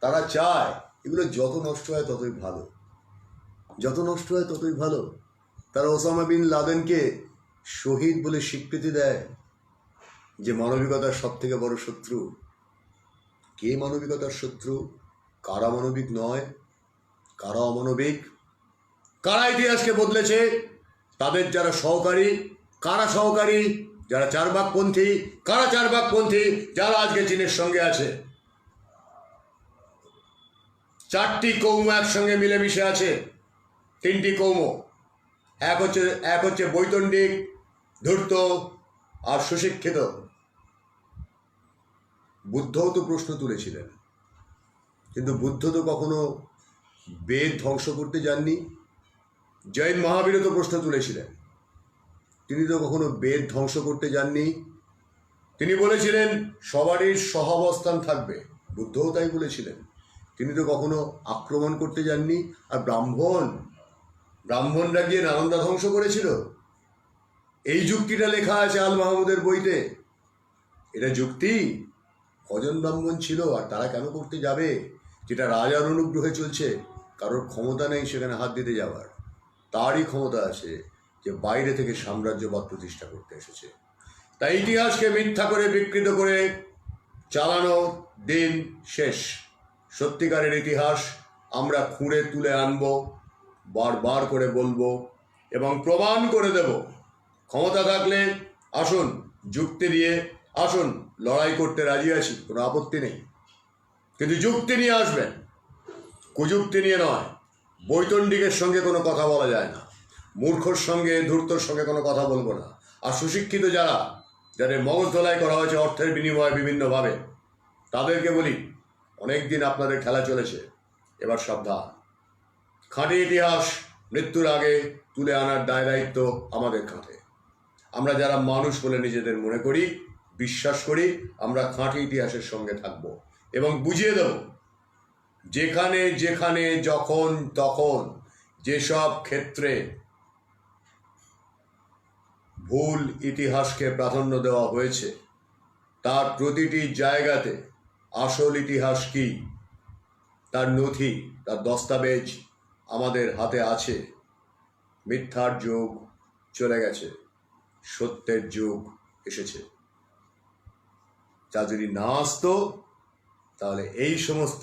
তারা চায় এগুলো যত নষ্ট হয় ততই ভালো, যত নষ্ট হয় ততই ভালো। তারা ওসামা বিন লাদেনকে শহীদ বলে স্বীকৃতি দেয়, যে মানবিকতার সব থেকে বড় শত্রু। কে মানবিকতার শত্রু? কারা মানবিক নয়, কারা অমানবিক, কারা ইতিহাসকে বদলেছে, তাদের যারা সহকারী, কারা সহকারী, যারা চারবাকপন্থী, কারা চারবাকপন্থী, যারা আজকে চীনের সঙ্গে আছে। 4টি কৌম একসঙ্গে মিলেমিশে আছে, 3টি কৌম। এক হচ্ছে বৈতণ্ডিক, ধূর্ত আর সুশিক্ষিত। বুদ্ধও তো প্রশ্ন তুলেছিলেন, কিন্তু বুদ্ধ তো কখনো বেদ ধ্বংস করতে যাননি। জৈন মহাবীরও তো প্রশ্ন তুলেছিলেন, তিনি তো কখনো বেদ ধ্বংস করতে যাননি। তিনি বলেছিলেন সবারই সহাবস্থান থাকবে, বুদ্ধও তাই বলেছিলেন। তিনি তো কখনো আক্রমণ করতে যাননি। আর ব্রাহ্মণরা গিয়ে নালন্দা ধ্বংস করেছিল। এই যুক্তিটা লেখা আছে আল মাহমুদের বইতে। এটা যুক্তি? কজন ব্রাহ্মণ ছিল আর তারা কেন করতে যাবে? যেটা রাজার অনুগ্রহে চলছে, কারোর ক্ষমতা নেই সেখানে হাত দিতে যাওয়ার। তারই ক্ষমতা আছে যে বাইরে থেকে সাম্রাজ্যবাদ প্রতিষ্ঠা করতে এসেছে। তাই ইতিহাসকে মিথ্যা করে বিকৃত করে চালানো দিন শেষ। সত্যিকারের ইতিহাস আমরা খুঁড়ে তুলে আনব, বারবার করে বলবো এবং প্রমাণ করে দেব। ক্ষমতা থাকলে আসুন, যুক্তি দিয়ে আসুন, লড়াই করতে রাজি আছি, কোনো আপত্তি নেই, কিন্তু যুক্তি নিয়ে আসবেন, কুযুক্তি নিয়ে নয়। বৈতণ্ডিকের সঙ্গে কোনো কথা বলা যায় না, মূর্খর সঙ্গে, ধূর্তর সঙ্গে কোনো কথা বলবো না। আর সুশিক্ষিত যাদের মগজ ধোলাই করা হয়েছে অর্থের বিনিময়ে বিভিন্নভাবে, তাদেরকে বলি অনেক দিন আপনাদের খেলা চলেছে, এবার সাবধান। খাঁটি ইতিহাস মৃত্যুর আগে তুলে আনার দায় দায়িত্ব আমাদের কাঁধে। আমরা যারা মানুষ বলে নিজেদের মনে করি, বিশ্বাস করি আমরা খাঁটি ইতিহাসের সঙ্গে থাকব এবং বুঝিয়ে দেব যেখানে যেখানে যখন তখন যেসব ক্ষেত্রে ভুল ইতিহাসকে প্রাধান্য দেওয়া হয়েছে তার প্রতিটি জায়গাতে আসল ইতিহাস কি তার নথি, তার দস্তাবেজ আমাদের হাতে আছে। মিথ্যার যুগ চলে গেছে, সত্যের যুগ এসেছে। যা যদি না আসতো তাহলে এই সমস্ত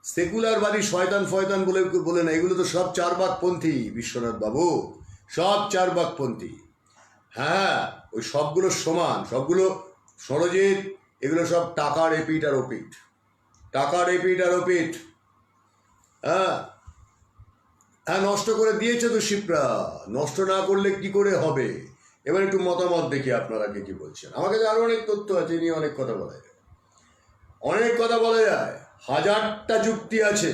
সেকুলারবাদী শয়তান ফয়তান বলে না, এগুলো তো সব চারবাকপন্থী বিশ্বনাথ বাবু, সব চারবাকপন্থী। হ্যাঁ, ওই সবগুলো সমান, সবগুলো সরজিৎ, এগুলো সব টাকার এপিট আর ওপিট, টাকার এপিট আর ওপিট। হ্যাঁ হ্যাঁ, নষ্ট করে দিয়েছে তো শিবরা, নষ্ট না করলে কি করে হবে? এবার একটু মতামত দেখি আপনারা কে কি বলছেন। আমার কাছে আরো অনেক তথ্য আছে, নিয়ে অনেক কথা বলা যায়, অনেক কথা বলা যায়, হাজারটা যুক্তি আছে।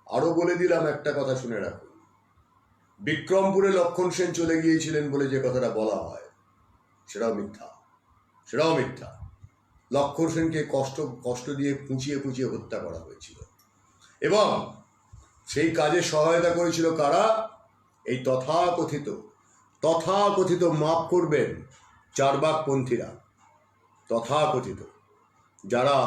আরো বলে দিলাম, একটা কথা শুনে রাখুন, বিক্রমপুরে লক্ষণ সেন চলে গিয়েছিলেন বলে যে কথাটা বলা হয় সেটাও মিথ্যা, সেটাও মিথ্যা। লক্ষণ সেনকে কষ্ট দিয়ে পুঁচিয়ে পুঁচিয়ে হত্যা করা হয়েছিল এবং সেই কাজে সহায়তা করেছিল কারা? এই তথাকথিত মাফ করবেন চারবাকপন্থীরা, তথাকথিত যারা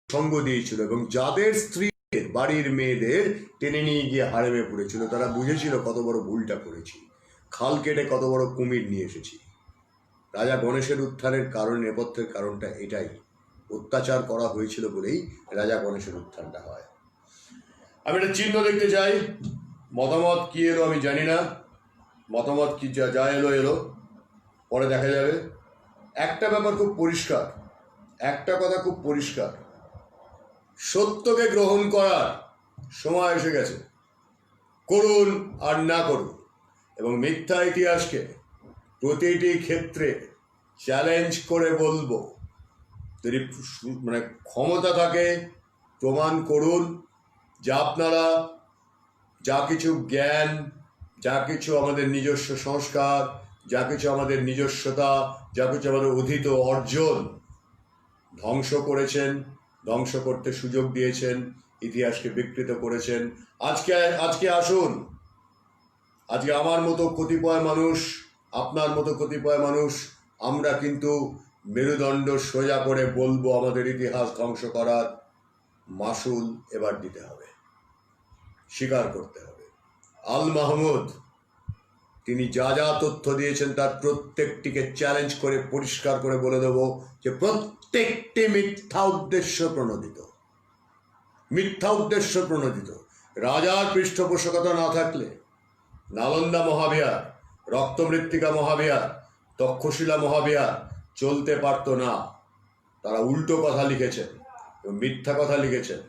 সঙ্গ দিয়েছিল এবং যাদের স্ত্রীদের, বাড়ির মেয়েদের টেনে নিয়ে গিয়ে হারেমে পড়েছিল। তারা বুঝেছিল কত বড় ভুলটা করেছি, খাল কেটে কত বড় কুমির নিয়ে এসেছি। রাজা গণেশের উত্থানের কারণ, নেপথ্যের কারণটা এটাই, অত্যাচার করা হয়েছিল বলেই রাজা গণেশের উত্থানটা হয়। আমি একটা চিহ্ন দেখতে চাই, মতামত কি এলো আমি জানি না, মতামত কি যা এলো পরে দেখা যাবে। একটা ব্যাপার খুব পরিষ্কার, একটা কথা খুব পরিষ্কার, সত্যকে গ্রহণ করার সময় এসে গেছে, করুন আর না করুন। এবং মিথ্যা ইতিহাসকে প্রতিটি ক্ষেত্রে চ্যালেঞ্জ করে বলবো, যদি ক্ষমতা থাকে প্রমাণ করুন যে আপনারা যা কিছু জ্ঞান, যা কিছু আমাদের নিজস্ব সংস্কার, যা কিছু আমাদের নিজস্বতা, যা কিছু আমাদের অধীত অর্জন ধ্বংস করেছেন, ধ্বংস করতে সুযোগ দিয়েছেন, ইতিহাসকে বিকৃত করেছেন। আজকে আসুন, আজকে আমার মতো কতিপয় মানুষ, আপনার মতো কতিপয় মানুষ, আমরা কিন্তু মেরুদণ্ড সোজা করে বলবো আমাদের ইতিহাস ধ্বংস করার মাসুল এবার দিতে হবে, স্বীকার করতে হবে। আল মাহমুদ তিনি যা যা তথ্য দিয়েছেন তার প্রত্যেকটিকে চ্যালেঞ্জ করে পরিষ্কার করে বলে দেব যে প্রত্যেকটি মিথ্যা উদ্দেশ্য প্রণোদিত, মিথ্যা উদ্দেশ্য প্রণোদিত। রাজার পৃষ্ঠপোষকতা না থাকলে নালন্দা মহাবিহার, রক্তমৃত্তিকা মহাবিহার, তক্ষশিলা মহাবিহার চলতে পারত না। তারা উল্টো কথা লিখেছেন এবং মিথ্যা কথা লিখেছেন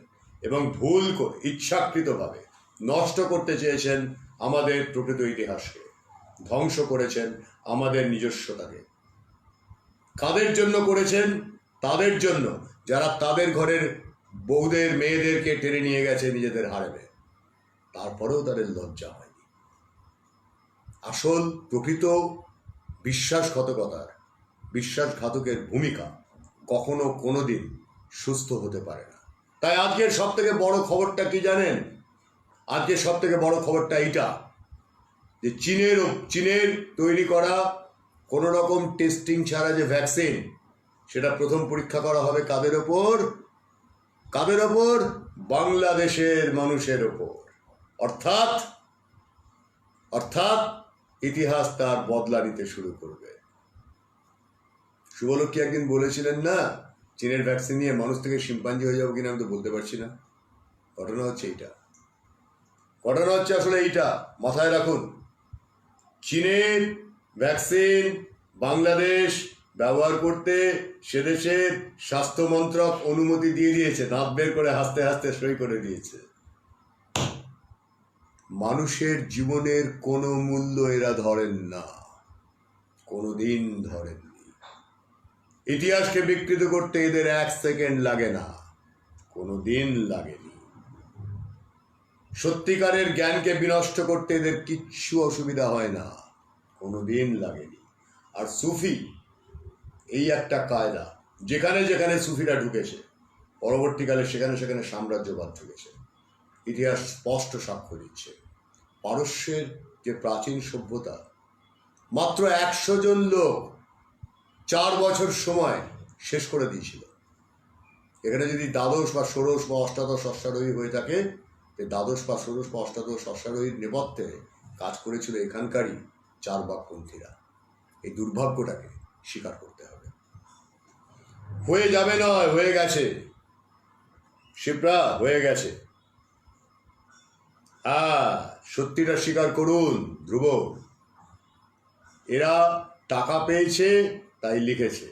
এবং ভুল করে ইচ্ছাকৃতভাবে নষ্ট করতে চেয়েছেন আমাদের প্রকৃত ইতিহাসকে, ধ্বংস করেছেন আমাদের নিজস্বতাকে। কাদের জন্য করেছেন? তাদের জন্য যারা তাদের ঘরের বউদের, মেয়েদেরকে টেনে নিয়ে গেছে নিজেদের হারেমে, তারপরেও তাদের লজ্জা হয়নি। আসল প্রকৃত বিশ্বাসঘাতকের ভূমিকা কখনো কোনোদিন সুস্থ হতে পারে না। তাই আজকের সব থেকে বড় খবরটা কি জানেন? আজকের সব থেকে বড় খবরটা এইটা যে চীনের তৈরি করা কোনো রকম টেস্টিং ছাড়া যে ভ্যাকসিন, সেটা প্রথম পরীক্ষা করা হবে কাদের ওপর? বাংলাদেশের মানুষের ওপর। অর্থাৎ ইতিহাস তার বদলা নিতে শুরু করবে। শুভলক্ষ্মী একদিন বলেছিলেন না, চীনের ভ্যাকসিন নিয়ে মানুষ থেকে শিম্পাঞ্জি হয়ে যাবো কিনা আমি তো বলতে পারছি না। ঘটনা হচ্ছে আসলে এইটা, মাথায় রাখুন। চীনের ভ্যাকসিন বাংলাদেশ ব্যবহার করতে সে দেশের স্বাস্থ্য মন্ত্রক অনুমতি দিয়ে দিয়েছে, দাঁত বের করে হাসতে হাসতে সই করে দিয়েছে। মানুষের জীবনের কোনো মূল্য এরা ধরেন না, কোনোদিন ধরেননি। ইতিহাসকে বিকৃত করতে এদের 1 সেকেন্ড লাগে না, কোনোদিন লাগেনি। সত্যিকারের জ্ঞানকে বিনষ্ট করতে এদের কিচ্ছু অসুবিধা হয় না, কোনোদিন লাগেনি। আর সুফি এই একটা কায়দা, যেখানে যেখানে সুফিরা ঢুকেছে পরবর্তীকালে সেখানে সেখানে সাম্রাজ্যবাদ ঢুকেছে। ইতিহাস স্পষ্ট সাক্ষ্য দিচ্ছে পারস্যের যে প্রাচীন সভ্যতা, মাত্র 100 জন লোক 4 বছর সময় শেষ করে দিয়েছিল। এখানে যদি দ্বাদশ বা ষোড়শ বা অষ্টাদশ অশ্বারোহী হয়ে থাকে, দ্বাদশ বা ষোড়শ বা অষ্টাদশ অশ্বারোহীর নেপথ্যে কাজ করেছিল এখানকারই চারবাকপন্থীরা। এই দুর্ভাগ্যটাকে স্বীকার করতে হবে। হয়ে যাবে নয়, হয়ে গেছে শিবরা, হয়ে গেছে। সত্যিটা স্বীকার করুন ধ্রুব। এরা টাকা পেয়েছে তাই লিখেছে,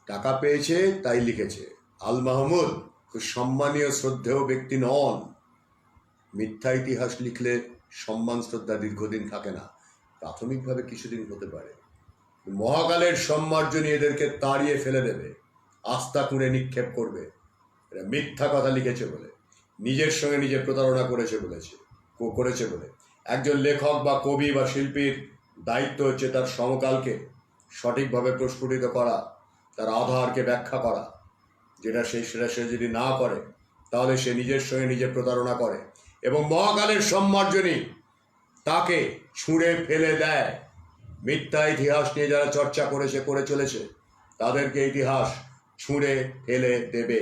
টাকা পেয়েছে তাই লিখেছে। আল মাহমুদ খুব সম্মানীয় শ্রদ্ধেয় ব্যক্তি নন। মিথ্যা ইতিহাস লিখলে সম্মান শ্রদ্ধা দীর্ঘদিন থাকে না, প্রাথমিকভাবে কিছুদিন হতে পারে। মহাকালের সম্মার্জনী এদেরকে তাড়িয়ে ফেলে দেবে, আস্থা কুঁড়ে নিক্ষেপ করবে। এরা মিথ্যা কথা লিখেছে বলে, নিজের সঙ্গে নিজে প্রতারণা করেছে বলে। একজন লেখক বা কবি বা শিল্পীর দায়িত্ব হচ্ছে তার সমকালকে সঠিকভাবে প্রস্ফুটিত করা, তার আধারকে ব্যাখ্যা করা। সেটা সে যদি না করে তাহলে সে নিজের সঙ্গে নিজে প্রতারণা করে এবং মহাকালের সম্মার্জনী তাকে ছুঁড়ে ফেলে দেয়। মিথ্যা ইতিহাস নিয়ে যারা চর্চা করে চলেছে তাদেরকে ইতিহাস ছুঁড়ে ফেলে দেবে।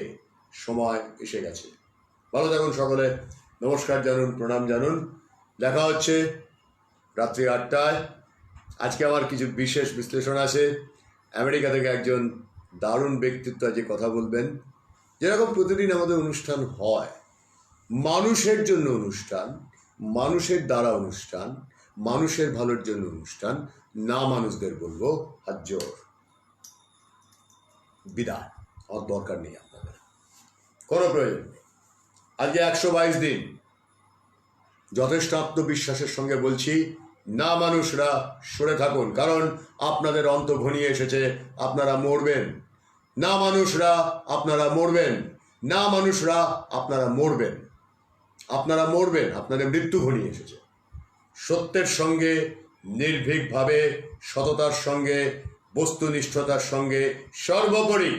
সময় এসে গেছে। ভালো থাকুন সকলে। নমস্কার জানুন, প্রণাম জানুন। দেখা হচ্ছে রাত্রি 8টায়। আজকে আমার কিছু বিশেষ বিশ্লেষণ আছে। আমেরিকা থেকে একজন দারুণ ব্যক্তিত্ব যে কথা বলবেন। যেরকম প্রতিদিন আমাদের অনুষ্ঠান হয়, মানুষের জন্য অনুষ্ঠান, মানুষের দ্বারা অনুষ্ঠান, মানুষের ভালোর জন্য অনুষ্ঠান, না মানুষদের বলবো হাত জোর বিদায়। আমার দরকার নেই আপনাদের, কোনো প্রয়োজন নেই। আজকে 122 দিন যথেষ্ট আত্মবিশ্বাসের সঙ্গে বলছি, না মানুষরা সরে থাকুন, কারণ আপনাদের অন্ত ঘনিয়ে এসেছে। আপনারা মরবেন। না মানুষরা আপনারা মরবেন। না মানুষরা আপনারা মরবেন। আপনারা মরবেন, আপনাদের মৃত্যু ঘনিয়ে এসেছে। সত্যের সঙ্গে নির্ভীকভাবে, সততার সঙ্গে, বস্তুনিষ্ঠতার সঙ্গে, সর্বোপরি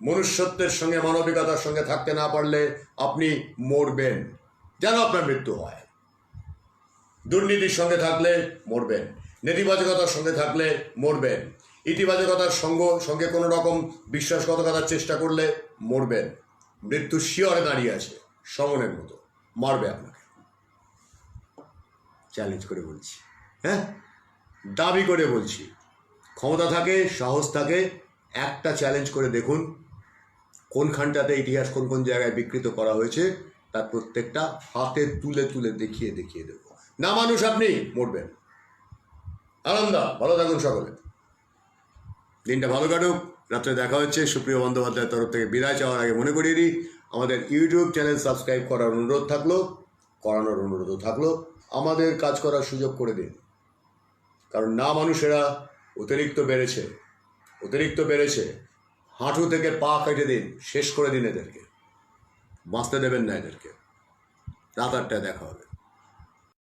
মনুষ্যত্বের সঙ্গে, মানবিকতার সঙ্গে থাকতে না পারলে আপনি মরবেন, যেন আপনার মৃত্যু হয়। দুর্নীতির সঙ্গে থাকলে মরবেন, নেতিবাচকতার সঙ্গে থাকলে মরবেন, ইতিবাচকতার সঙ্গে কোনো রকম বিশ্বাসঘাতকতার চেষ্টা করলে মরবেন। মৃত্যু শিয়রে দাঁড়িয়ে আছে, সমনের মতো মারবে আপনাকে। চ্যালেঞ্জ করে বলছি, দাবি করে বলছি। ক্ষমতা থাকে, সাহস থাকে, একটা চ্যালেঞ্জ করে দেখুন কোনখানটাতে ইতিহাস কোন কোন জায়গায় বিকৃত করা হয়েছে, তার প্রত্যেকটা হাতে তুলে তুলে দেখিয়ে দেবো। না মানুষ আপনি মরবেন। আনন্দ, ভালো থাকুন সকলে। দিনটা ভালো কাটুক। রাত্রে দেখা হচ্ছে। সুপ্রিয় বন্দ্যোপাধ্যায়ের তরফ থেকে বিদায় চাওয়ার আগে মনে করিয়ে দিই, আমাদের ইউটিউব চ্যানেল সাবস্ক্রাইব করার অনুরোধ থাকলো, করানোর অনুরোধও থাকলো। আমাদের কাজ করার সুযোগ করে দিন, কারণ না মানুষেরা অতিরিক্ত বেড়েছে। হাঁটু থেকে পা কেটে দিন, শেষ করে দিন এদেরকে, বাঁচতে দেবেন না এদেরকে। রাত 8টায় দেখা হবে।